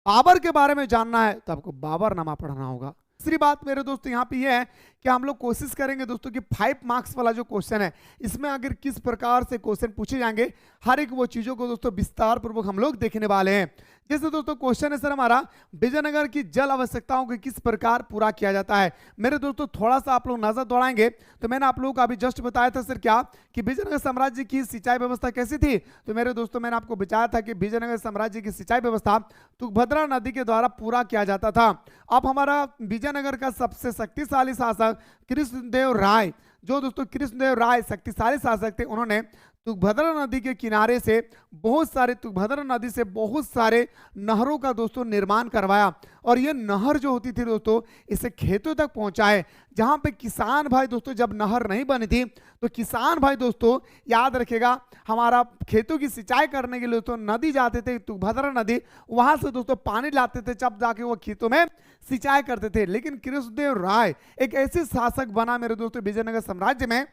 बाबर के बारे में जानना है तो आपको बाबरनामा पढ़ना होगा। तीसरी बात मेरे दोस्तों यहाँ पे ये है कि हम लोग कोशिश करेंगे दोस्तों कि 5 मार्क्स वाला जो क्वेश्चन है इसमें अगर किस प्रकार से क्वेश्चन पूछे जाएंगे, हर एक वो चीजों को दोस्तों विस्तार पूर्वक हम लोग देखने वाले हैं। जैसे दोस्तों क्वेश्चन है सर हमारा, विजयनगर की जल आवश्यकताओं को किस प्रकार पूरा किया जाता है। मेरे दोस्तों थोड़ा सा आप लोग नजर दौड़ाएंगे तो मैंने आप लोगों को अभी जस्ट बताया था सर क्या कि विजयनगर साम्राज्य की सिंचाई व्यवस्था कैसी थी। तो मेरे दोस्तों मैंने आपको बताया था कि विजयनगर साम्राज्य की सिंचाई व्यवस्था तुंगभद्रा नदी के द्वारा पूरा किया जाता था। अब हमारा विजयनगर का सबसे शक्तिशाली शासक कृष्णदेव राय, जो दोस्तों कृष्णदेव राय शक्तिशाली शासक थे, उन्होंने तुंगभद्रा नदी के किनारे से तुंगभद्रा नदी से बहुत सारे नहरों का दोस्तों निर्माण करवाया। और ये नहर जो होती थी दोस्तों इसे खेतों तक पहुंचाए, जहां पे किसान भाई दोस्तों जब नहर नहीं बनी थी तो किसान भाई दोस्तों याद रखेगा हमारा खेतों की सिंचाई करने के लिए दोस्तों नदी जाते थे, तुंगभद्रा नदी, वहां से दोस्तों पानी लाते थे, जब जाके वो खेतों में सिंचाई करते थे। लेकिन कृष्णदेव राय एक ऐसे शासक बना मेरे दोस्तों विजयनगर साम्राज्य में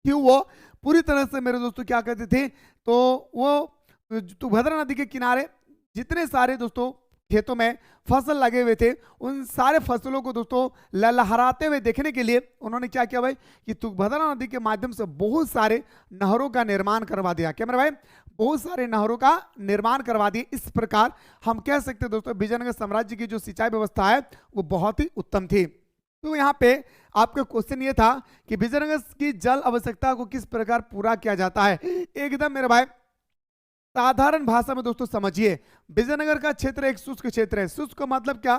कि वो पूरी तरह से मेरे दोस्तों क्या कहते थे, तो वो तुंगभद्रा नदी के किनारे जितने सारे दोस्तों खेतों में फसल लगे हुए थे उन सारे फसलों को दोस्तों लहराते हुए देखने के लिए उन्होंने क्या किया भाई कि तुंगभद्रा नदी के माध्यम से बहुत सारे नहरों का निर्माण करवा दिया। क्या मेरे भाई, बहुत सारे नहरों का निर्माण करवा दिए। इस प्रकार हम कह सकते हैं दोस्तों विजयनगर साम्राज्य की जो सिंचाई व्यवस्था है वो बहुत ही उत्तम थी। तो यहाँ पे आपका क्वेश्चन ये था कि विजयनगर की जल आवश्यकता को किस प्रकार पूरा किया जाता है। एकदम मेरे भाई साधारण भाषा में दोस्तों समझिए, विजयनगर का क्षेत्र एक शुष्क क्षेत्र है। शुष्क का मतलब क्या,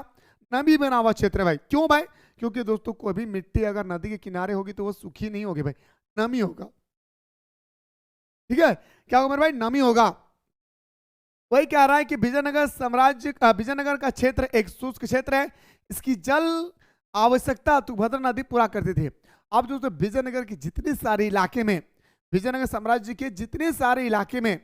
नमी बना हुआ क्षेत्र है भाई। क्यों भाई, क्योंकि दोस्तों कोई भी मिट्टी अगर नदी के किनारे होगी तो वो सूखी नहीं होगी भाई, नमी होगा। ठीक है, क्या होगा मेरे भाई, नमी होगा। वही कह रहा है कि विजयनगर का क्षेत्र एक शुष्क क्षेत्र है, इसकी जल आवश्यकता तुंगभद्रा नदी पूरा करते थे। अब दोस्तों विजयनगर के जितने सारे इलाके में, विजयनगर साम्राज्य के जितने सारे इलाके में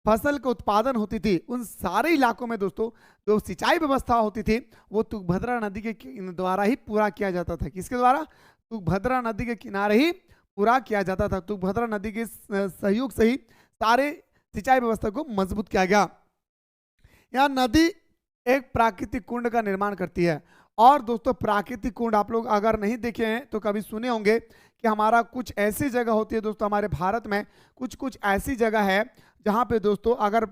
फसल का उत्पादन होती थी उन सारे इलाकों में दोस्तों जो सिंचाई व्यवस्था होती थी वो तुंगभद्रा नदी के द्वारा ही पूरा किया जाता था। किसके द्वारा, तुंगभद्रा नदी के किनारे ही पूरा किया जाता था। तुंगभद्रा नदी के सहयोग से ही सारे सिंचाई व्यवस्था को मजबूत किया गया। यहाँ नदी एक प्राकृतिक कुंड का निर्माण करती है। और दोस्तों प्राकृतिक कुंड आप लोग अगर नहीं देखे हैं तो कभी सुने होंगे कि हमारा कुछ ऐसी जगह होती है दोस्तों, हमारे भारत में कुछ ऐसी जगह है जहां पे दोस्तों अगर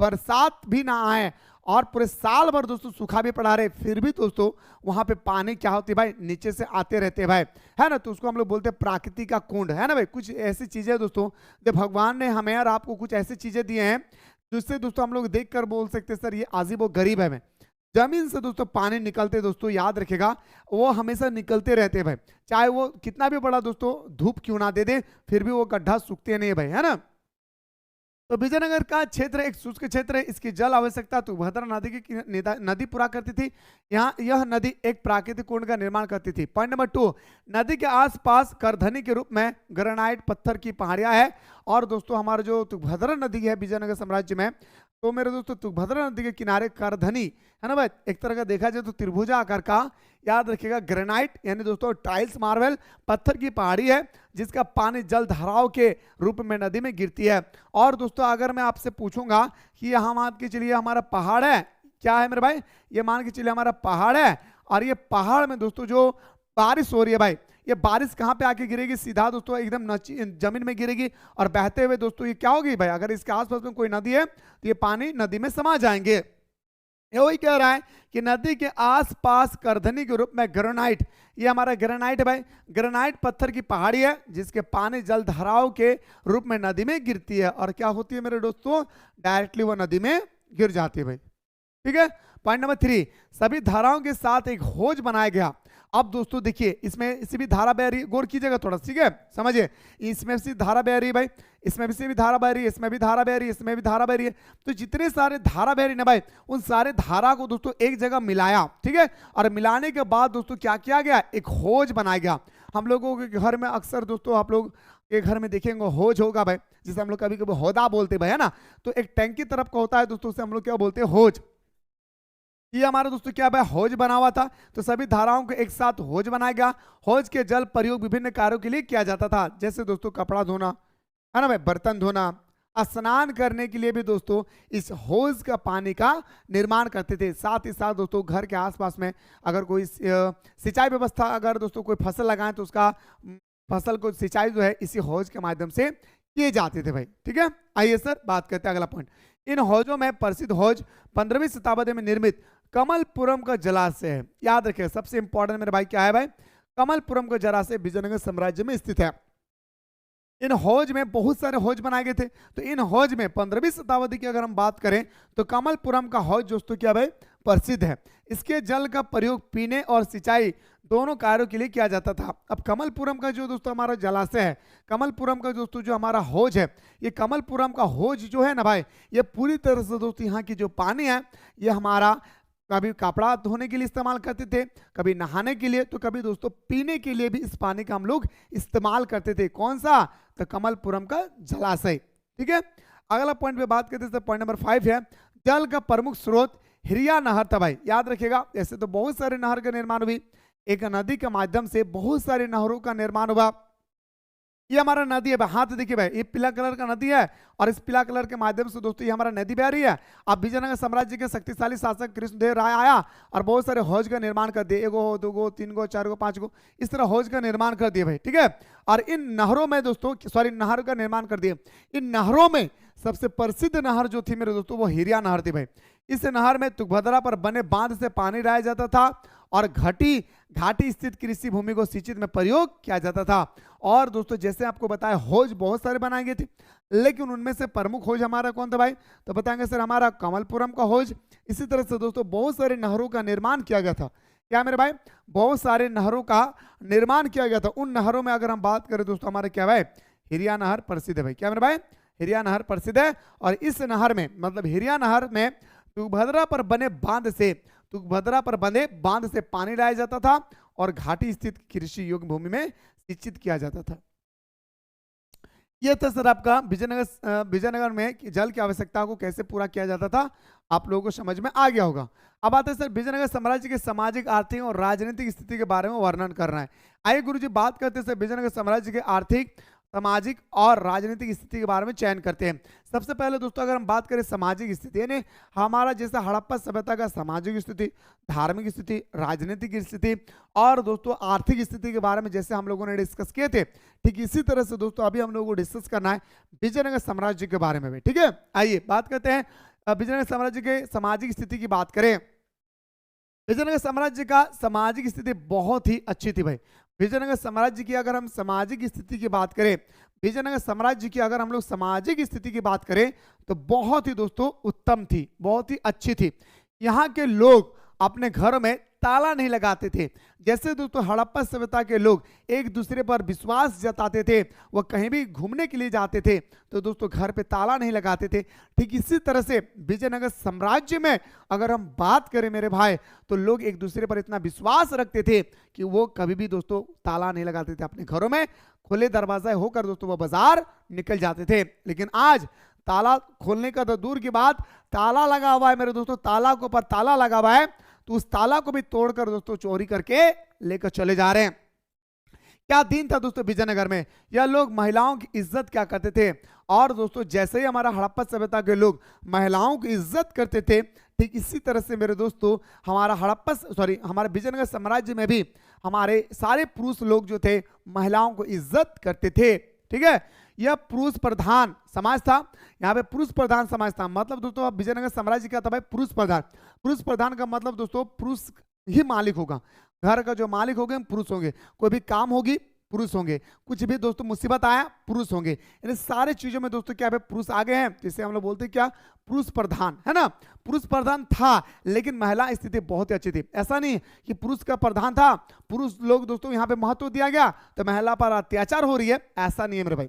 बरसात भी ना आए और पूरे साल भर दोस्तों सूखा भी पड़ा रहे फिर भी दोस्तों वहां पे पानी क्या होती है भाई, नीचे से आते रहते हैं भाई, है ना। तो उसको हम लोग बोलते हैं प्राकृतिक का कुंड, है ना भाई। कुछ ऐसी चीजें दोस्तों जब भगवान ने हमें और आपको कुछ ऐसी चीजें दी हैं जिससे दोस्तों हम लोग देख कर बोल सकते सर ये अजीब व गरीब है। मैं जमीन से दोस्तों पानी निकलते दोस्तों याद रखेगा वो हमेशा निकलते रहते हैं भाई, चाहे वो कितना भी बड़ा दोस्तों धूप क्यों ना दे दे फिर भी वो गड्ढा सूखते नहीं है भाई, है ना। तो विजयनगर का क्षेत्र एक शुष्क क्षेत्र है, इसकी जल आवश्यकता तुंगभद्रा नदी की नदी पूरा करती थी। यहाँ यह नदी एक प्राकृतिक कुंड का निर्माण करती थी। पॉइंट नंबर 2, नदी के आसपास करधनी के रूप में ग्रेनाइट पत्थर की पहाड़ियां है। और दोस्तों हमारा जो तुंगभद्रा नदी है विजयनगर साम्राज्य में, तो मेरे दोस्तों तुंगभद्रा नदी के किनारे करधनी है ना भाई, एक तरह का देखा जाए तो त्रिभुजा आकार का, याद रखिएगा ग्रेनाइट यानी दोस्तों टाइल्स मार्बल पत्थर की पहाड़ी है जिसका पानी जल धाराओं के रूप में नदी में गिरती है। और दोस्तों अगर मैं आपसे पूछूंगा कि यहाँ मान के चलिए हमारा पहाड़ है, क्या है मेरे भाई, ये मान के चलिए हमारा पहाड़ है और ये पहाड़ में दोस्तों जो बारिश हो रही है भाई, ये बारिश कहाँ पे आके गिरेगी, सीधा दोस्तों एकदम जमीन में गिरेगी और बहते हुए दोस्तों ये क्या होगी भाई, अगर इसके आसपास में कोई नदी है तो ये पानी नदी में समा जाएंगे। ये वही कह रहा है कि नदी के आसपास करधनी के रूप में ग्रेनाइट, ये हमारा ग्रेनाइट है भाई, ग्रेनाइट पत्थर की पहाड़ी है जिसके पानी जल धाराओं के रूप में नदी में गिरती है और क्या होती है मेरे दोस्तों, डायरेक्टली वो नदी में गिर जाती है भाई। ठीक है, पॉइंट नंबर 3, सभी धाराओं के साथ एक हौज बनाया गया। अब दोस्तों देखिए, इसमें इसी भी धारा बह रही, गौर कीजिएगा थोड़ा, ठीक है, समझिए, इसमें से धारा बह रही है भाई, इसमें भी से भी धारा बह रही है, इसमें भी धारा बह रही है, इसमें भी धारा बह रही है। तो जितने सारे धारा बह रही ना भाई, उन सारे धारा को दोस्तों एक जगह मिलाया, ठीक है, और मिलाने के बाद दोस्तों क्या किया गया, एक हौज बनाया गया। हम लोगों के घर में अक्सर दोस्तों, आप लोग के घर में देखेंगे हौज होगा भाई, जिसे हम लोग कभी कभी हौदा बोलते भाई, है ना। तो एक टैंक की तरफ का होता है दोस्तों, उसे हम लोग क्या बोलते हैं, हौज। ये हमारा दोस्तों क्या भाई, हौज बना हुआ था। तो सभी धाराओं को एक साथ हौज बनाया गया। हौज के जल प्रयोग विभिन्न कार्यों के लिए किया जाता था, जैसे दोस्तों कपड़ा धोना, है ना भाई, बर्तन धोना, स्नान करने के लिए भी दोस्तों इस हौज का पानी का निर्माण करते थे। साथ ही साथ दोस्तों घर के आसपास में अगर कोई सिंचाई व्यवस्था, अगर दोस्तों कोई फसल लगाएं तो उसका फसल को सिंचाई जो है इसी हौज के माध्यम से किए जाते थे भाई, ठीक है। आइए सर बात करते हैं अगला पॉइंट। इन हौजों में प्रसिद्ध हौज 15वीं शताब्दी में निर्मित कमलपुरम का जलाशय है। याद रखिए, सबसे इंपॉर्टेंट मेरे भाई क्या है भाई, कमलपुरम का जलाशय विजयनगर साम्राज्य में स्थित है। इन हौज में बहुत सारे हौज बनाए गए थे। तो इन हौज में 15वीं शताब्दी की अगर हम बात करें तो कमलपुरम का हौज दोस्तों क्या भाई, प्रसिद्ध है। इसके जल का प्रयोग पीने और सिंचाई दोनों कार्यों के लिए किया जाता था। अब कमलपुरम का जो दोस्तों हमारा जलाशय है, कमलपुरम का दोस्तों जो हमारा हौज है, ये कमलपुरम का हौज जो है ना भाई, ये पूरी तरह से दोस्तों यहाँ की जो पानी है, ये हमारा कभी कपड़ा धोने के लिए इस्तेमाल करते थे, कभी नहाने के लिए, तो कभी दोस्तों पीने के लिए भी इस पानी का हम लोग इस्तेमाल करते थे। कौन सा, तो कमलपुरम का जलाशय, ठीक है। अगला पॉइंट पे बात करते हैं, पॉइंट नंबर 5 है, जल का प्रमुख स्रोत हिरिया नहर था भाई। याद रखिएगा, ऐसे तो बहुत सारे नहर का निर्माण हुई, एक नदी के माध्यम से बहुत सारे नहरों का निर्माण हुआ। ये हमारा नदी है, हाथ देखिए भाई, ये पीला कलर का नदी है, और इस पीला कलर के माध्यम से दोस्तों ये हमारा नदी बह रही है। अब विजयनगर साम्राज्य के शक्तिशाली शासक कृष्णदेव राय आया और बहुत सारे हौज का निर्माण कर दिए, 1 2 3 4 5 इस तरह हौज का निर्माण कर दिए भाई, ठीक है। और इन नहरों में दोस्तों, सॉरी, नहर का निर्माण कर दिए। इन नहरों में सबसे प्रसिद्ध नहर जो थी मेरे दोस्तों, वो हिरिया नहर थी भाई। इस नहर में तुंगभद्रा पर बने बांध से पानी लाया जाता था और घाटी स्थित कृषि भूमि को सिंचित में प्रयोग किया जाता था। और दोस्तों जैसे आपको बताया, हौज बहुत सारे बनाए गए थे, लेकिन उनमें से प्रमुख हौज हमारा कौन था भाई, तो बताएंगे सर हमारा कमलपुरम का हौज। इसी तरह से दोस्तों बहुत सारे नहरों का निर्माण किया गया था। क्या मेरे भाई, बहुत सारे नहरों का निर्माण किया गया था। उन नहरों में अगर हम बात करें दोस्तों, हमारे क्या भाई, हिरिया नहर प्रसिद्ध है भाई। क्या मेरे भाई, हिरिया नहर प्रसिद्ध है। और इस नहर में, मतलब हिरिया नहर में तुंगभद्रा पर बने बांध से पानी लाया जाता था और घाटी स्थित कृषि योग्य भूमि में सिंचित किया जाता था। यह था सर आपका विजयनगर में जल की आवश्यकता को कैसे पूरा किया जाता था, आप लोगों को समझ में आ गया होगा। अब आते हैं सर विजयनगर साम्राज्य के सामाजिक, आर्थिक और राजनीतिक स्थिति के बारे में वर्णन करना है। आइए गुरुजी बात करते हैं सर विजयनगर साम्राज्य के आर्थिक, सामाजिक और राजनीतिक स्थिति के बारे में चयन करते हैं। सबसे पहले दोस्तों अगर हम बात करें सामाजिक स्थिति, यानी हमारा जैसे हड़प्पा सभ्यता का सामाजिक स्थिति, धार्मिक स्थिति, राजनीतिक स्थिति और दोस्तों आर्थिक स्थिति के बारे में जैसे हम लोगों ने डिस्कस किए थे, ठीक इसी तरह से दोस्तों अभी हम लोगों को डिस्कस करना है विजयनगर साम्राज्य के बारे में भी, ठीक है। आइए बात करते हैं विजयनगर साम्राज्य के सामाजिक स्थिति की बात करें। विजयनगर साम्राज्य का सामाजिक स्थिति बहुत ही अच्छी थी भाई। विजयनगर साम्राज्य की अगर हम सामाजिक स्थिति की बात करें, विजयनगर साम्राज्य की अगर हम लोग सामाजिक स्थिति की बात करें तो बहुत ही दोस्तों उत्तम थी, बहुत ही अच्छी थी। यहाँ के लोग अपने घरों में ताला नहीं लगाते थे। जैसे दोस्तों हड़प्पा सभ्यता के लोग एक दूसरे पर विश्वास जताते थे, वह कहीं भी घूमने के लिए जाते थे तो दोस्तों घर पे ताला नहीं लगाते थे। ठीक इसी तरह से विजयनगर साम्राज्य में अगर हम बात करें मेरे भाई, तो लोग एक दूसरे पर इतना विश्वास रखते थे कि वो कभी भी दोस्तों ताला नहीं लगाते थे। अपने घरों में खुले दरवाजे होकर दोस्तों वो बाजार निकल जाते थे। लेकिन आज ताला खोलने का तो दूर की बात, ताला लगा हुआ है मेरे दोस्तों, ताला के ऊपर ताला लगा हुआ है, तो उस ताला को भी तोड़कर दोस्तों चोरी करके लेकर चले जा रहे हैं। क्या दिन था दोस्तों विजयनगर में। यह लोग महिलाओं की इज्जत क्या करते थे, और दोस्तों जैसे ही हमारा हड़प्पा सभ्यता के लोग महिलाओं की इज्जत करते थे, ठीक इसी तरह से मेरे दोस्तों हमारे विजयनगर साम्राज्य में भी हमारे सारे पुरुष लोग जो थे प्रधान को इज्जत करते थे। ठीक है, यह पुरुष प्रधान समाज था। यहाँ पे पुरुष प्रधान समाज था, मतलब दोस्तों अब विजयनगर साम्राज्य क्या था भाई, पुरुष प्रधान। पुरुष प्रधान का मतलब दोस्तों पुरुष ही मालिक होगा, घर का जो मालिक होंगे पुरुष होंगे, कोई भी काम होगी पुरुष होंगे, कुछ भी दोस्तों मुसीबत आया पुरुष होंगे, इन सारे चीजों में दोस्तों क्या है, पुरुष आगे हैं, जिसे हम लोग बोलते हैं क्या, पुरुष प्रधान, है ना। पुरुष प्रधान था, लेकिन महिला स्थिति बहुत ही अच्छी थी। ऐसा नहीं कि पुरुष का प्रधान था, पुरुष लोग दोस्तों यहाँ पे महत्व दिया गया तो महिला पर अत्याचार हो रही है, ऐसा नहीं है मेरे भाई।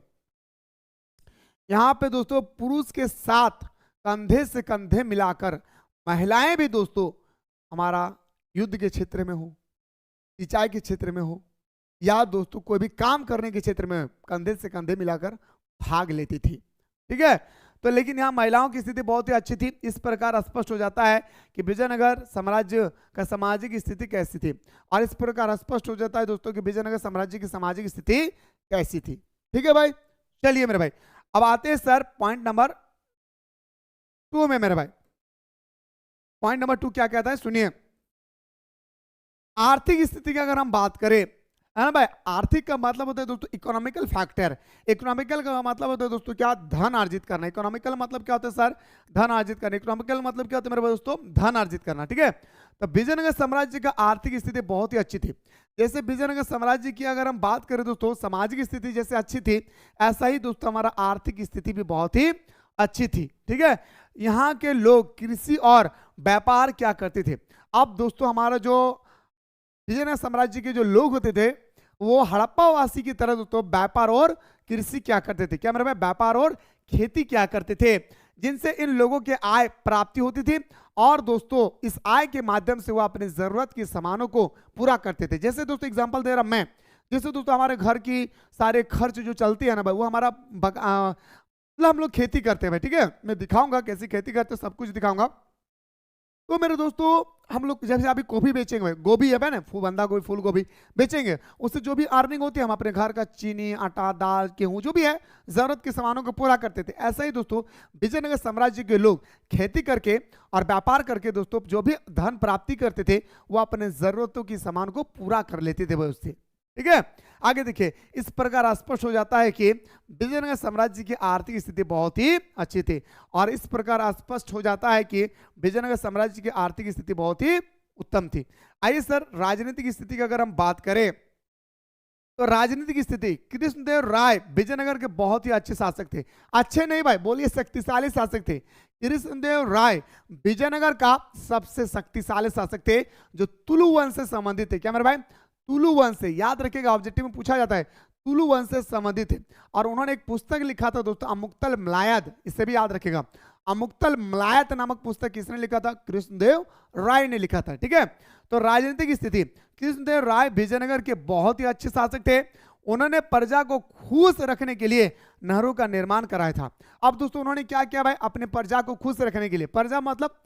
यहाँ पे दोस्तों पुरुष के साथ कंधे से कंधे मिलाकर महिलाएं भी दोस्तों हमारा युद्ध के क्षेत्र में हो, सिंचाई के क्षेत्र में हो, या दोस्तों कोई भी काम करने के क्षेत्र में कंधे से कंधे मिलाकर भाग लेती थी, ठीक है। तो लेकिन यहाँ महिलाओं की स्थिति बहुत ही अच्छी थी। इस प्रकार स्पष्ट हो जाता है कि विजयनगर साम्राज्य का सामाजिक स्थिति कैसी थी, और इस प्रकार स्पष्ट हो जाता है दोस्तों कि विजयनगर साम्राज्य की सामाजिक स्थिति कैसी थी, ठीक है भाई। चलिए मेरे भाई, अब आते हैं सर पॉइंट नंबर 2 में मेरे भाई। पॉइंट नंबर 2 क्या कहता है, सुनिए। आर्थिक स्थिति की अगर हम बात करें, है ना भाई, आर्थिक का मतलब होता है दोस्तों इकोनॉमिकल फैक्टर। इकोनॉमिकल का मतलब होता है दोस्तों क्या, धन अर्जित करना। इकोनॉमिकल मतलब क्या होता है सर, धन अर्जित करना। इकोनॉमिकल मतलब क्या होता है मेरे दोस्तों, धन अर्जित करना, ठीक है। तो विजयनगर साम्राज्य का आर्थिक स्थिति बहुत ही अच्छी थी। जैसे विजयनगर साम्राज्य की अगर हम बात करें दोस्तों, सामाजिक स्थिति जैसे अच्छी थी, ऐसा ही दोस्तों हमारा आर्थिक स्थिति भी बहुत ही अच्छी थी, ठीक है। यहाँ के लोग कृषि और व्यापार क्या करते थे। अब दोस्तों हमारा जो विजयनगर साम्राज्य के जो लोग होते थे वो हड़प्पावासी की तरह दोस्तों व्यापार और कृषि क्या करते थे, क्या मेरे भाई, व्यापार और खेती क्या करते थे, जिनसे इन लोगों के आय प्राप्ति होती थी, और दोस्तों इस आय के माध्यम से वो अपनी जरूरत के सामानों को पूरा करते थे। जैसे दोस्तों एग्जांपल दे रहा मैं, जैसे दोस्तों हमारे घर की सारे खर्च जो चलती है ना भाई, वो हमारा मतलब हम लोग खेती करते हैं भाई, ठीक है। मैं दिखाऊंगा कैसी खेती करते हैं, सब कुछ दिखाऊंगा। तो मेरे दोस्तों हम लोग जैसे अभी गोभी बेचेंगे भाई, गोभी है ना, बंदा गोभी, फूल गोभी बेचेंगे, उससे जो भी अर्निंग होती है हम अपने घर का चीनी, आटा, दाल, गेहूं जो भी है जरूरत के सामानों को पूरा करते थे। ऐसा ही दोस्तों विजयनगर साम्राज्य के लोग खेती करके और व्यापार करके दोस्तों जो भी धन प्राप्ति करते थे वो अपने जरूरतों की सामान को पूरा कर लेते थे भाई उससे, ठीक है। आगे देखिए, इस प्रकार स्पष्ट हो जाता है कि विजयनगर साम्राज्य की आर्थिक स्थिति बहुत ही अच्छी थी, और इस प्रकार स्पष्ट हो जाता है कि विजयनगर साम्राज्य की आर्थिक स्थिति बहुत ही उत्तम थी। आइए सर राजनीतिक स्थिति की अगर हम बात करें, तो राजनीतिक स्थिति, कृष्णदेव राय विजयनगर के बहुत ही अच्छे शासक थे। अच्छे नहीं भाई, बोलिए शक्तिशाली शासक थे। कृष्णदेव राय विजयनगर का सबसे शक्तिशाली शासक थे, जो तुलु वंश से संबंधित थे। क्या मेरे भाई, तुलु वंश से, याद रखिएगा ऑब्जेक्टिव में पूछा जाता है, तुलु वंश से संबंधित थे। और उन्होंने एक पुस्तक लिखा था दोस्तों, अमुक्तल मलायद, इससे भी याद रखिएगा। अमुक्तल मलायद नामक पुस्तक किसने लिखा था, कृष्णदेव राय ने लिखा था, ठीक है। तो राजनीतिक स्थिति, कृष्णदेव राय विजयनगर के बहुत ही अच्छे शासक थे। उन्होंने प्रजा को खुश रखने के लिए नहरों का निर्माण कराया था। अब दोस्तों उन्होंने क्या किया भाई, अपने प्रजा को खुश रखने के लिए, प्रजा मतलब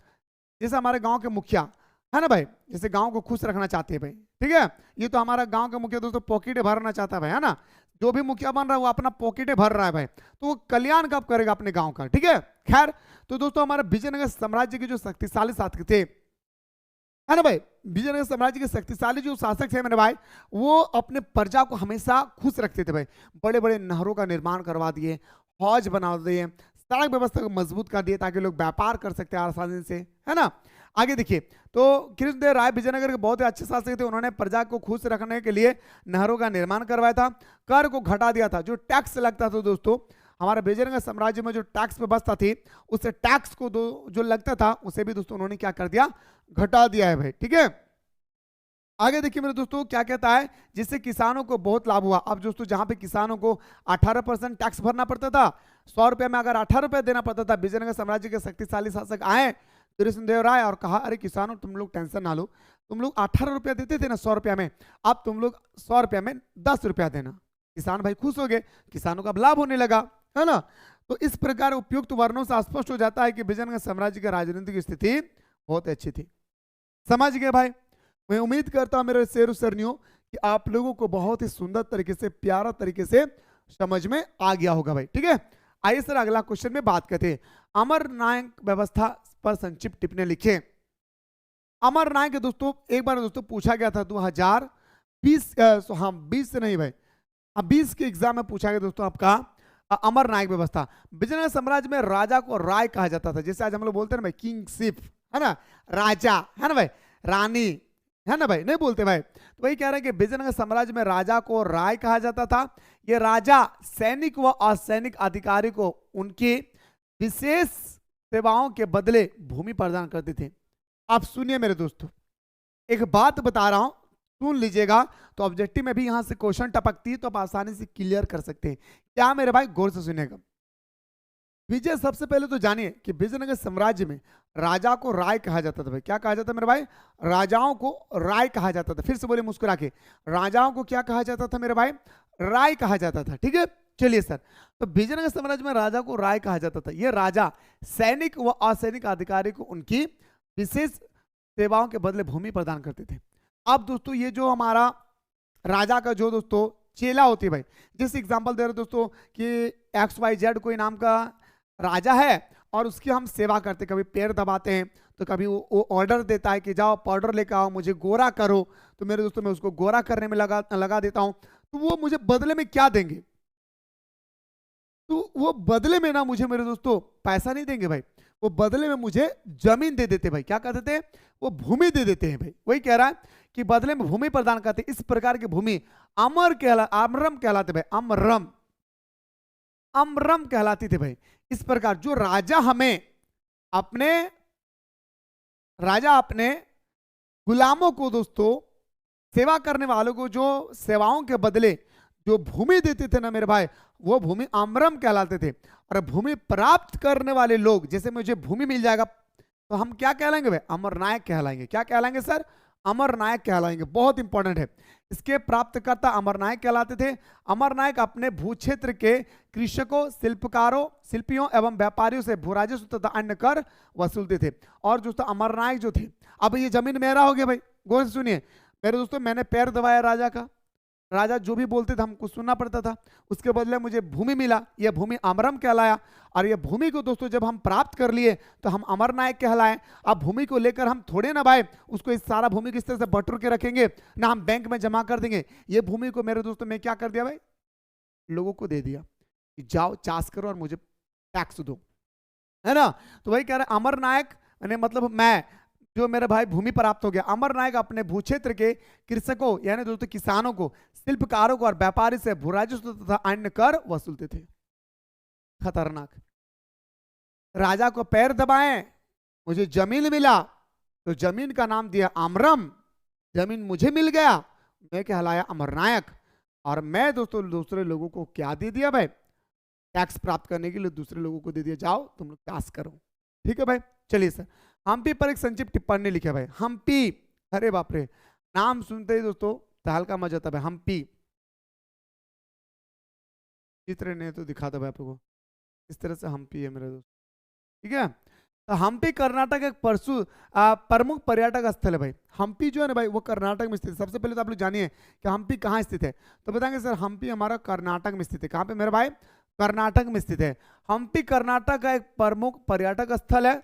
जैसे हमारे गांव के मुखिया है ना भाई, जैसे गांव को खुश रखना चाहते हैं भाई, ठीक है। ये तो हमारा गांव का मुखिया दोस्तों पॉकेट भरना चाहता है भाई, है ना। जो भी मुखिया बन रहा है वो अपना पॉकेट भर रहा है भाई, तो वो कल्याण कब करेगा अपने गांव का, ठीक है। खैर, तो दोस्तों हमारे विजयनगर साम्राज्य के जो शक्तिशाली शासक थे, है ना भाई, विजयनगर साम्राज्य के शक्तिशाली जो शासक थे मेरे भाई, वो अपने प्रजा को हमेशा खुश रखते थे भाई। बड़े बड़े नहरों का निर्माण करवा दिए, हौज बना दिए, सड़क व्यवस्था को मजबूत कर दिए ताकि लोग व्यापार कर सकते हैं आसानी से, है ना। आगे देखिए, तो कृष्णदेव राय विजयनगर के बहुत ही अच्छे शासक थे। उन्होंने प्रजा को खुश रखने के लिए नहरों का निर्माण करवाया था, कर को घटा दिया था। जो टैक्स लगता था दोस्तों हमारे विजयनगर साम्राज्य में, जो टैक्स व्यवस्था थी, उससे टैक्स को जो लगता था उसे भी दोस्तों उन्होंने क्या कर दिया, घटा दिया है भाई, ठीक है। आगे देखिए मेरे दोस्तों क्या कहता है, जिससे किसानों को बहुत लाभ हुआ। अब दोस्तों जहां पे किसानों को 18% टैक्स भरना पड़ता था, 100 रुपये में अगर 18 रुपये देना पड़ता था, विजयनगर साम्राज्य के शक्तिशाली शासक आए कृष्णदेव राय और कहा, अरे किसानों तुम लोग टेंशन ना लो, तुम लोग 18 रुपया देते थे ना 100 रुपया में, अब तुम लोग 100 रुपया में 10 रुपया देना। किसान भाई खुश हो गए, किसानों का लाभ होने लगा, है ना। तो इस प्रकार उपयुक्त वर्णों से स्पष्ट हो जाता है कि विजयनगर साम्राज्य की राजनीतिक स्थिति बहुत अच्छी थी। समझ गए भाई। मैं उम्मीद करता हूं मेरे शेर सरनियों कि आप लोगों को बहुत ही सुंदर तरीके से, प्यारा तरीके से समझ में आ गया होगा भाई, ठीक है। आइए सर अगला क्वेश्चन में बात करते हैं। अमर नायक व्यवस्था पर संक्षिप्त टिप्पणी लिखें। अमर नायक दोस्तों एक बार दोस्तों पूछा गया था 2020, हाँ 20 से नहीं भाई, 20 के एग्जाम में पूछा गया दोस्तों आपका अमर नायक व्यवस्था। विजयनगर साम्राज्य में राजा को राय कहा जाता था, जैसे आज हम लोग बोलते हैं ना भाई किंगशिप, है ना, राजा, है ना भाई, रानी, है ना भाई, नहीं बोलते भाई। तो वही कह रहे हैं कि विजयनगर साम्राज्य में राजा को राय कहा जाता था। ये राजा सैनिक व असैनिक अधिकारी को उनकी विशेष सेवाओं के बदले भूमि प्रदान करते थे। आप सुनिए मेरे दोस्तों, एक बात बता रहा हूं, सुन लीजिएगा, तो ऑब्जेक्टिव में भी यहां से क्वेश्चन टपकती है तो आप आसानी से क्लियर कर सकते हैं। क्या मेरे भाई, गौर से सुनिएगा। विजय, सबसे पहले तो जानिए कि विजयनगर साम्राज्य में राजा को राय कहा जाता था। भाई क्या कहा जाता मेरे भाई, राजाओं को राय कहा जाता था। फिर से बोले मुस्कुरा के, राजाओं को क्या कहा जाता था मेरे भाई, राय कहा जाता था। ठीक है, चलिए सर, तो विजयनगर साम्राज्य में राजा को राय कहा जाता था। यह राजा सैनिक व असैनिक अधिकारी को उनकी विशेष सेवाओं के बदले भूमि प्रदान करते थे। अब दोस्तों ये जो हमारा राजा का जो दोस्तों चेला होती है भाई, जैसे एग्जांपल दे रहे दोस्तों कि XYZ कोई नाम का राजा है और उसकी हम सेवा करते, कभी पैर दबाते हैं तो कभी वो ऑर्डर देता है कि जाओ पाउडर लेकर आओ, मुझे गोरा करो, तो मेरे दोस्तों मैं उसको गोरा करने में लगा देता हूं। तो वो मुझे बदले में क्या देंगे, तो वो बदले में ना मुझे मेरे दोस्तों पैसा नहीं देंगे भाई, वो बदले में मुझे जमीन दे देते भाई। क्या कहते थे, वो भूमि दे देते हैं भाई। वही कह रहा है कि बदले में भूमि प्रदान करते। इस प्रकार की भूमि अमरम कहलाते भाई, अमरम कहलाती थी भाई। इस प्रकार जो राजा अपने गुलामों को दोस्तों, सेवा करने वालों को जो सेवाओं के बदले जो भूमि देते थे ना मेरे भाई, वो भूमि अमरम कहलाते थे। और भूमि प्राप्त करने वाले लोग, जैसे मुझे भूमि मिल जाएगा तो हम क्या कहलाएंगे भाई, अमरनायक कहलाएंगे। क्या कहलाएंगे सर, अमरनायक कहलाएंगे। बहुत इंपॉर्टेंट है, इसके प्राप्तकर्ता अमरनायक कहलाते थे। अमरनायक अपने भू क्षेत्र के कृषकों, शिल्पियों एवं व्यापारियों से भू राजस्व तथा अन्य कर वसूलते थे। और दोस्तों अमरनायक जो थे, अब ये जमीन मेरा हो गया भाई, गौर से सुनिए मेरे दोस्तों, मैंने पैर दबाया राजा का, राजा जो भी बोलते थे हमको सुनना पड़ता था, उसके बदले मुझे भूमि मिला, यह भूमि अमरम कहलाया। और यह भूमि को दोस्तों जब हम प्राप्त कर लिए तो हम अमरनायक कहलाए। अब भूमि को लेकर हम थोड़े ना भाई उसको इस सारा भूमि किस तरह से बटोर के रखेंगे ना, हम बैंक में जमा कर देंगे। ये भूमि को मेरे दोस्तों मैं क्या कर दिया भाई, लोगों को दे दिया कि जाओ चाष करो और मुझे टैक्स दो, है ना। तो वही कह रहे अमरनायक मतलब मैं, जो मेरे भाई भूमि प्राप्त हो गया। अमरनायक अपने भू क्षेत्र के कृषकों यानी दोस्तों किसानों को, शिल्पकारों को और व्यापारी से भू राजस्व तथा अन्य कर वसूलते थे। खतरनाक, राजा को पैर दबाए, मुझे जमीन मिला, तो जमीन का नाम दिया अमरम, जमीन मुझे मिल गया, मैं कहलाया अमरनायक। और मैं दोस्तों दूसरे लोगों को क्या दे दिया भाई, टैक्स प्राप्त करने के लिए दूसरे लोगों को दे दिया, जाओ तुम लोग टैक्स करो। ठीक है भाई, चलिए सर, हम्पी पर एक संक्षिप्त टिप्पणी लिखे भाई। हम्पी, अरे बाप रे, नाम सुनते ही दोस्तों तहलका मच जाता है। हम्पी, चित्र ने तो दिखाता भाई आपको, इस तरह से हम्पी है मेरे दोस्त। ठीक है, तो हम्पी कर्नाटक एक प्रमुख पर्यटक स्थल है भाई। हम्पी जो है ना भाई वो कर्नाटक में स्थित है। सबसे पहले तो आप लोग जानिए कि हम्पी कहाँ स्थित है, तो बताएंगे सर हम्पी हमारा कर्नाटक में स्थित है। कहाँ पे मेरे भाई, कर्नाटक में स्थित है। हम्पी कर्नाटक का एक प्रमुख पर्यटक स्थल है।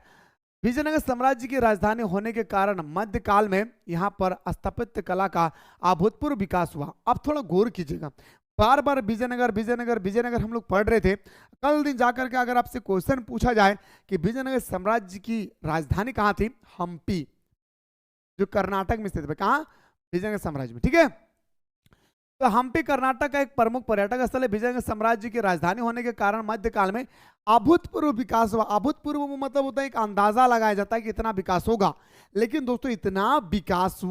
विजयनगर साम्राज्य की राजधानी होने के कारण मध्यकाल में यहाँ पर स्थापत्य कला का अभूतपूर्व विकास हुआ। अब थोड़ा गौर कीजिएगा, बार बार विजयनगर विजयनगर विजयनगर हम लोग पढ़ रहे थे। कल दिन जाकर के अगर आपसे क्वेश्चन पूछा जाए कि विजयनगर साम्राज्य की राजधानी कहाँ थी, हम्पी, जो कर्नाटक में स्थित है। कहाँ, विजयनगर साम्राज्य में। ठीक है, तो हम्पी कर्नाटक का एक प्रमुख पर्यटक स्थल है। विजयनगर साम्राज्य की राजधानी होने के कारण मध्यकाल में अभूतपूर्व विकास हुआ। अभूतपूर्व मतलब होता है एक अंदाजा लगाया जाता है कि इतना विकास होगा, लेकिन दोस्तों इतना विकास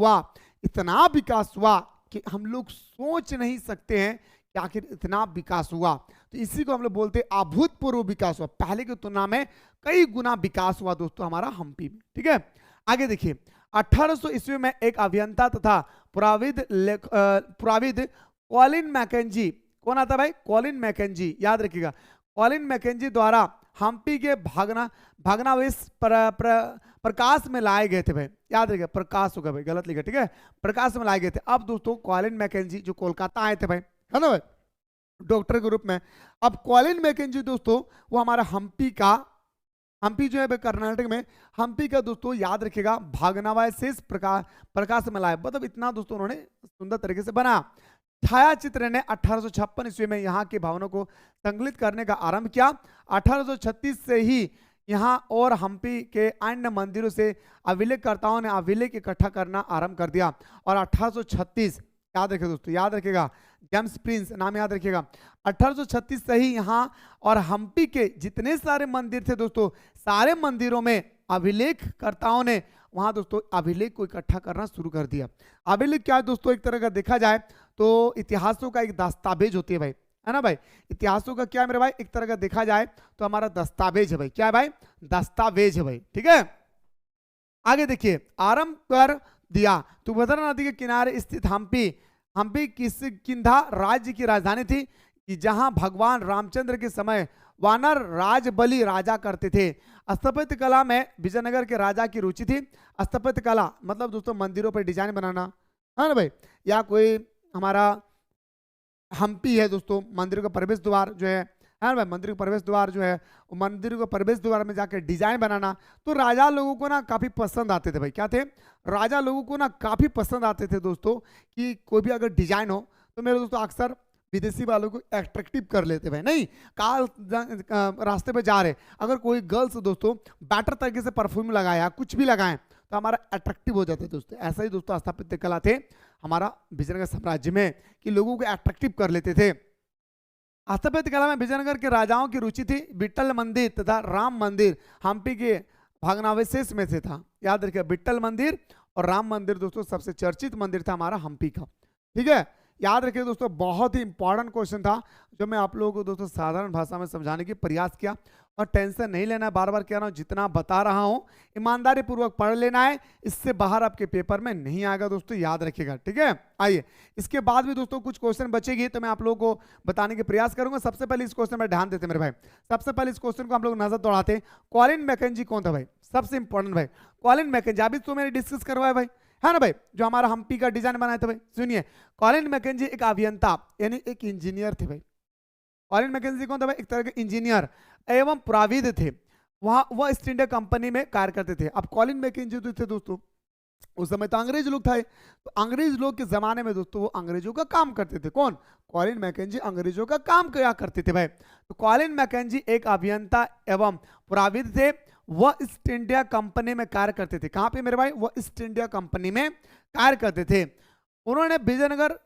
हुआ कि हम लोग सोच नहीं सकते हैं कि आखिर इतना विकास हुआ। तो इसी को हम लोग बोलते हैं अभूतपूर्व विकास हुआ, पहले की तुलना में कई गुना विकास हुआ दोस्तों हमारा हम्पी में। ठीक है, आगे देखिए, 1800 ईस्वी में एक अभियंता तथा पुराविद कॉलिन मैकेंजी, कौन आता भाई, कॉलिन मैकेंजी, याद रखिएगा, कॉलिन मैकेंजी द्वारा हम्पी के भग्नावशेष प्रकाश में लाए गए थे भाई। याद रखिएगा, प्रकाश होगा भाई, गलत लिखा, ठीक है, प्रकाश में लाए गए थे। अब दोस्तों कॉलिन मैकेंजी जो कोलकाता आए थे भाई, है ना भाई, डॉक्टर के रूप में। अब कॉलिन मैकेंजी दोस्तों वो हमारा हम्पी जो है कर्नाटक में, हम्पी का दोस्तों याद रखिएगा भग्नावशेष प्रकाश में लाए, मतलब इतना दोस्तों उन्होंने सुंदर तरीके से बना। छायाचित्र ने 1856 ईस्वी में यहाँ के भवनों को संकलित करने का आरंभ किया। 1836 से ही यहाँ और हम्पी के अन्य मंदिरों से अभिलेखकर्ताओं ने अभिलेख इकट्ठा करना आरंभ कर दिया और 1836, याद रखिए दोस्तों, याद रखिएगा, जेम्स प्रिंस नाम याद रखिएगा, 1836 से ही यहाँ और हम्पी के जितने सारे मंदिर थे दोस्तों, सारे मंदिरों में अभिलेखकर्ताओं ने वहां दोस्तों अभिलेख को इकट्ठा करना शुरू कर दिया। अभिलेख क्या है दोस्तों, एक तरह का देखा जाए तो इतिहासों का एक दस्तावेज होती है भाई, है ना भाई। इतिहासों का क्या है मेरे भाई, एक तरह का देखा जाए तो हमारा दस्तावेज है भाई। क्या है भाई, दस्तावेज है भाई, ठीक है। आगे देखिए, आरंभ कर दिया। तुंगभद्रा नदी के किनारे स्थित हम्पी, हम्पी किष्किंधा राज्य की राजधानी थी कि जहां भगवान रामचंद्र के समय वानर राज बलि राजा करते थे। स्थापत्य कला में विजयनगर के राजा की रुचि थी। स्थापत्य कला मतलब दोस्तों मंदिरों पर डिजाइन बनाना, है ना भाई, या कोई हमारा हम्पी है दोस्तों, मंदिर का प्रवेश द्वार जो है ना भाई, मंदिर का प्रवेश द्वार जो है, मंदिर को प्रवेश द्वार में जाकर डिजाइन बनाना, तो राजा लोगों को ना काफी पसंद आते थे भाई। क्या थे, राजा लोगों को ना काफी पसंद आते थे दोस्तों, कि कोई भी अगर डिजाइन हो तो मेरे दोस्तों अक्सर विदेशी वालों को अट्रैक्टिव कर लेते भाई। नहीं, रास्ते पे जा रहे, अगर कोई गर्ल्स दोस्तों बेटर तरीके से परफ्यूम लगाया, कुछ भी लगाएं, तो हमारा अट्रैक्टिव हो जाता है दोस्तों। ऐसा ही दोस्तों स्थापत्य कला थे हमारा विजयनगर साम्राज्य में, कि लोगों को अट्रैक्टिव कर लेते थे। स्थापत्य कला में विजयनगर के राजाओं की रुचि थी। विट्ठल मंदिर तथा राम मंदिर हम्पी के भग्नावशेष में से था। याद रखिए, विट्ठल मंदिर और राम मंदिर दोस्तों सबसे चर्चित मंदिर था हमारा हम्पी का, ठीक है। याद रखिए दोस्तों, बहुत ही इंपॉर्टेंट क्वेश्चन था जो मैं आप लोगों को दोस्तों साधारण भाषा में समझाने की प्रयास किया। और टेंशन नहीं लेना है, बार बार कह रहा हूं, जितना बता रहा हूं ईमानदारी पूर्वक पढ़ लेना है, इससे बाहर आपके पेपर में नहीं आएगा दोस्तों, याद रखिएगा, ठीक है। आइए, इसके बाद भी दोस्तों कुछ क्वेश्चन बचेगी तो मैं आप लोगों को बताने के प्रयास करूंगा। सबसे पहले इस क्वेश्चन में ध्यान देते मेरे भाई, सबसे पहले इस क्वेश्चन को हम लोग नजर दौड़ाते। कॉलिन मैकेंजी कौन था भाई, सबसे इंपॉर्टेंट भाई, कॉलिन मैकेंजी। अभी तो मैंने डिस्कस करवाया भाई, है ना भाई, जो हमारा हम्पी का डिजाइन बनाया था भाई। सुनिए, कॉलिन मैकेंजी एक अभियंता यानी एक इंजीनियर थे भाई। कॉलिन मैकेंजी कौन था भाई, एक तरह के इंजीनियर एवं पुराविद थे। वह ईस्ट इंडिया कंपनी में कार्य करते थे। अब कॉलिन मैकेंजी जो थे दोस्तों, उस समय तो अंग्रेज लोग थे, तो अंग्रेज लोग के जमाने में दोस्तों वो अंग्रेजों का काम करते थे। कौन, कॉलिन मैकेंजी अंग्रेजों का काम किया करते थे भाई। तो कॉलिन मैकेंजी एक अभियंता एवं पुराविद थे। वह ईस्ट इंडिया कंपनी में कार्य करते थे। कहां पे मेरे भाई, वह ईस्ट इंडिया कंपनी में कार्य करते थे। उन्होंने विजयनगर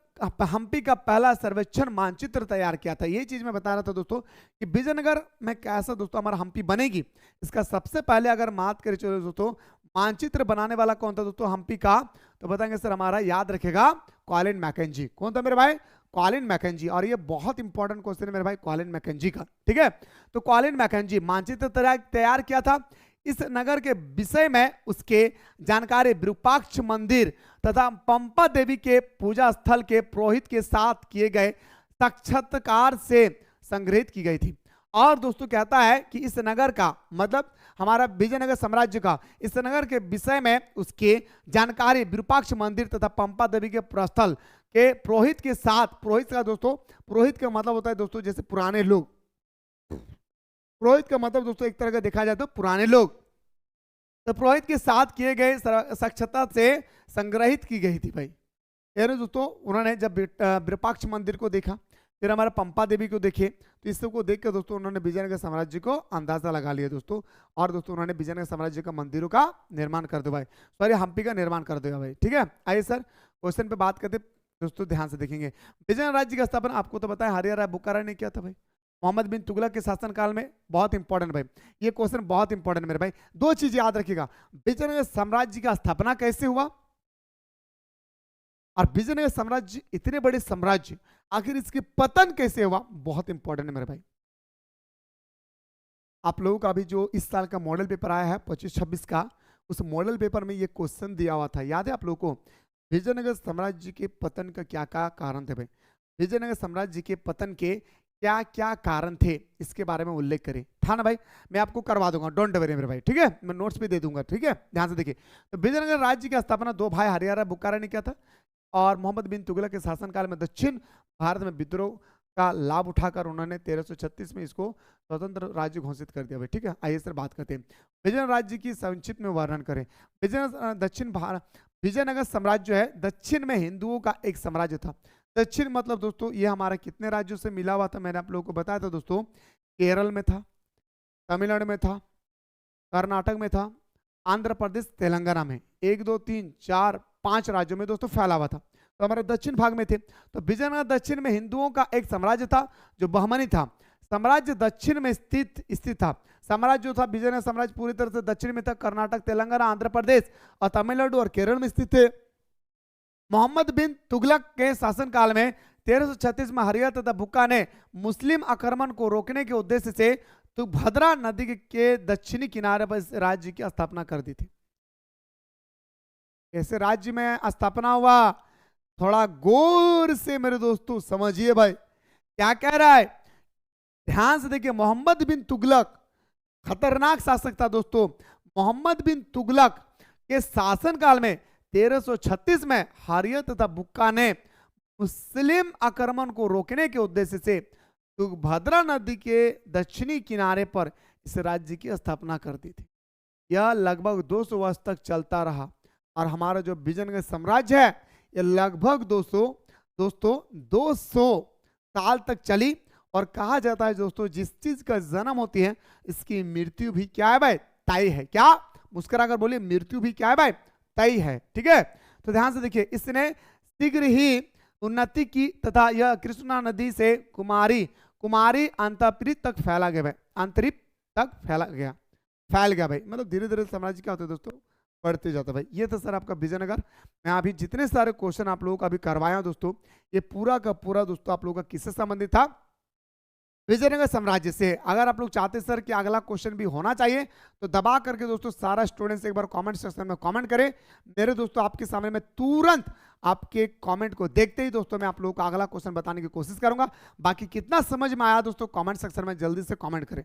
हम्पी का पहला सर्वेक्षण मानचित्र तैयार किया था। ये चीज मैं बता रहा था दोस्तों कि विजयनगर में कैसा दोस्तों हमारा हम्पी बनेगी, इसका सबसे पहले अगर बात करें चलो दोस्तों, मानचित्र बनाने वाला कौन था दोस्तों हम्पी का, तो बताएंगे सर हमारा, याद रखेगा, कॉलिन मैकेंजी। कौन था मेरे भाई, कॉलिन मैकेंजी। और ये बहुत इंपॉर्टेंट क्वेश्चन है मेरे भाई कॉलिन मैकेंजी का, ठीक है। तो कॉलिन मैकेंजी मानचित्र तैयार किया था। इस नगर के विषय में उसके जानकारी विरूपाक्ष मंदिर तथा पंपा देवी के पूजा स्थल के पुरोहित के साथ किए गए साक्षात्कार से संग्रहित की गई थी। और दोस्तों कहता है कि इस नगर का मतलब हमारा विजयनगर साम्राज्य का, इस नगर के विषय में उसके जानकारी विरूपाक्ष मंदिर तथा पंपा देवी के प्रस्थल के पुरोहित के साथ, पुरोहित का दोस्तों, पुरोहित का मतलब होता है दोस्तों जैसे पुराने लोग, पुरोहित का मतलब दोस्तों एक तरह का देखा जाए तो पुराने लोग, तो पुरोहित के साथ किए गए साक्षात्कार से संग्रहित की गई थी भाई। यानी दोस्तों उन्होंने जब विरूपाक्ष मंदिर को देखा, फिर हमारा पंपा देवी को देखे, तो इस सबको देख कर दोस्तों उन्होंने विजयनगर साम्राज्य को अंदाजा लगा लिया दोस्तों। और दोस्तों उन्होंने विजयनगर साम्राज्य का मंदिरों का निर्माण कर दो भाई, सॉरी हम्पी का निर्माण कर दिया भाई, ठीक है। आइए सर क्वेश्चन पे बात करते दोस्तों, ध्यान से देखेंगे। विजयनगर राज्य का स्थापना आपको तो बताया हरियाणा राय बुखारा ने किया था भाई, मोहम्मद बिन तुगलक के शासनकाल में। बहुत इंपॉर्टेंट भाई, ये क्वेश्चन बहुत इंपॉर्टेंट मेरे भाई। दो चीज याद रखिएगा, विजयनगर साम्राज्य का स्थापना कैसे हुआ और विजयनगर साम्राज्य इतने बड़े साम्राज्य आखिर इसके पतन कैसे हुआ, बहुत इंपॉर्टेंट है मेरे भाई। आप लोगों का अभी जो इस साल का मॉडल पेपर आया है 25-26 का, उस मॉडल पेपर में ये क्वेश्चन दिया हुआ था, याद है आप लोगों को, विजयनगर साम्राज्य के पतन का क्या क्या कारण थे भाई, विजयनगर साम्राज्य के पतन के क्या क्या कारण थे, इसके बारे में उल्लेख करें, था ना भाई। मैं आपको करवा दूंगा, डोंट वरी मेरे भाई, ठीक है, मैं नोट्स भी दे दूंगा, ठीक है। ध्यान से देखिए, तो विजयनगर राज्य की स्थापना दो भाई हरियाणा बुखारा ने किया था, और मोहम्मद बिन तुगलक के शासनकाल में दक्षिण भारत में विद्रोह का लाभ उठाकर उन्होंने 1336 में इसको स्वतंत्र राज्य घोषित कर दिया भाई, ठीक है। आइए सर बात करते हैं, विजयनगर राज्य की संक्षिप्त में वर्णन करें। विजयनगर दक्षिण भारत, विजयनगर साम्राज्य है दक्षिण में हिंदुओं का एक साम्राज्य था। दक्षिण मतलब दोस्तों ये हमारा कितने राज्यों से मिला हुआ था, मैंने आप लोगों को बताया था दोस्तों, केरल में था, तमिलनाडु में था, कर्नाटक में था, आंध्र प्रदेश, तेलंगाना में, 1 2 3 4 5 राज्यों में दोस्तों फैला हुआ था। तो हमारे दक्षिण भाग में थे। तो विजयनगर दक्षिण में हिंदुओं का एक साम्राज्य था जो बहमनी था। साम्राज्य दक्षिण में स्थित था। साम्राज्य जो था विजयनगर साम्राज्य पूरी तरह से दक्षिण में था। कर्नाटक, तेलंगाना, आंध्र प्रदेश और तमिलनाडु और केरल में स्थित थे। मोहम्मद बिन तुगलक के शासनकाल में 1336 में हरिया तथा बुक्का ने मुस्लिम आक्रमण को रोकने के उद्देश्य से तुंगभद्रा नदी के दक्षिणी किनारे पर इस राज्य की स्थापना कर दी थी। ऐसे राज्य में स्थापना हुआ, थोड़ा गौर से मेरे दोस्तों समझिए भाई क्या कह रहा है, ध्यान से देखिए। मोहम्मद बिन तुगलक खतरनाक शासक था दोस्तों। मोहम्मद बिन तुगलक के शासनकाल में 1336 में हरिया तथा बुक्का ने मुस्लिम आक्रमण को रोकने के उद्देश्य से तुंगभद्रा नदी के दक्षिणी किनारे पर इस राज्य की स्थापना कर दी थी। यह लगभग 200 वर्ष तक चलता रहा और हमारा जो विजयनगर साम्राज्य है यह लगभग 200 साल तक चली। और कहा जाता है दोस्तों जिस चीज का जन्म होती है इसकी मृत्यु भी क्या है भाई, तय है। क्या मुस्कुरा कर बोलिए, मृत्यु भी क्या है भाई, तय है। ठीक है, तो ध्यान से देखिए, इसने शीघ्र ही उन्नति की तथा यह कृष्णा नदी से कुमारी अंतरिप तक फैला गया भाई, अंतरिप तक फैल गया भाई। मतलब धीरे धीरे साम्राज्य क्या होता है दोस्तों, बढ़ते जाता है भाई। ये था सर आपका विजयनगर। मैं अभी जितने सारे क्वेश्चन आप लोगों को अभी करवाया दोस्तों, ये पूरा का पूरा दोस्तों आप लोगों का किससे संबंधित था, विजयनगर साम्राज्य से। अगर आप लोग चाहते सर कि अगला क्वेश्चन भी होना चाहिए तो दबा करके दोस्तों सारा स्टूडेंट्स एक बार कमेंट सेक्शन में कमेंट करें। मेरे दोस्तों आपके सामने मैं तुरंत आपके कमेंट को देखते ही दोस्तों मैं आप लोगों को अगला क्वेश्चन बताने की कोशिश करूंगा। बाकी कितना समझ में आया दोस्तों कमेंट सेक्शन में जल्दी से कमेंट करें।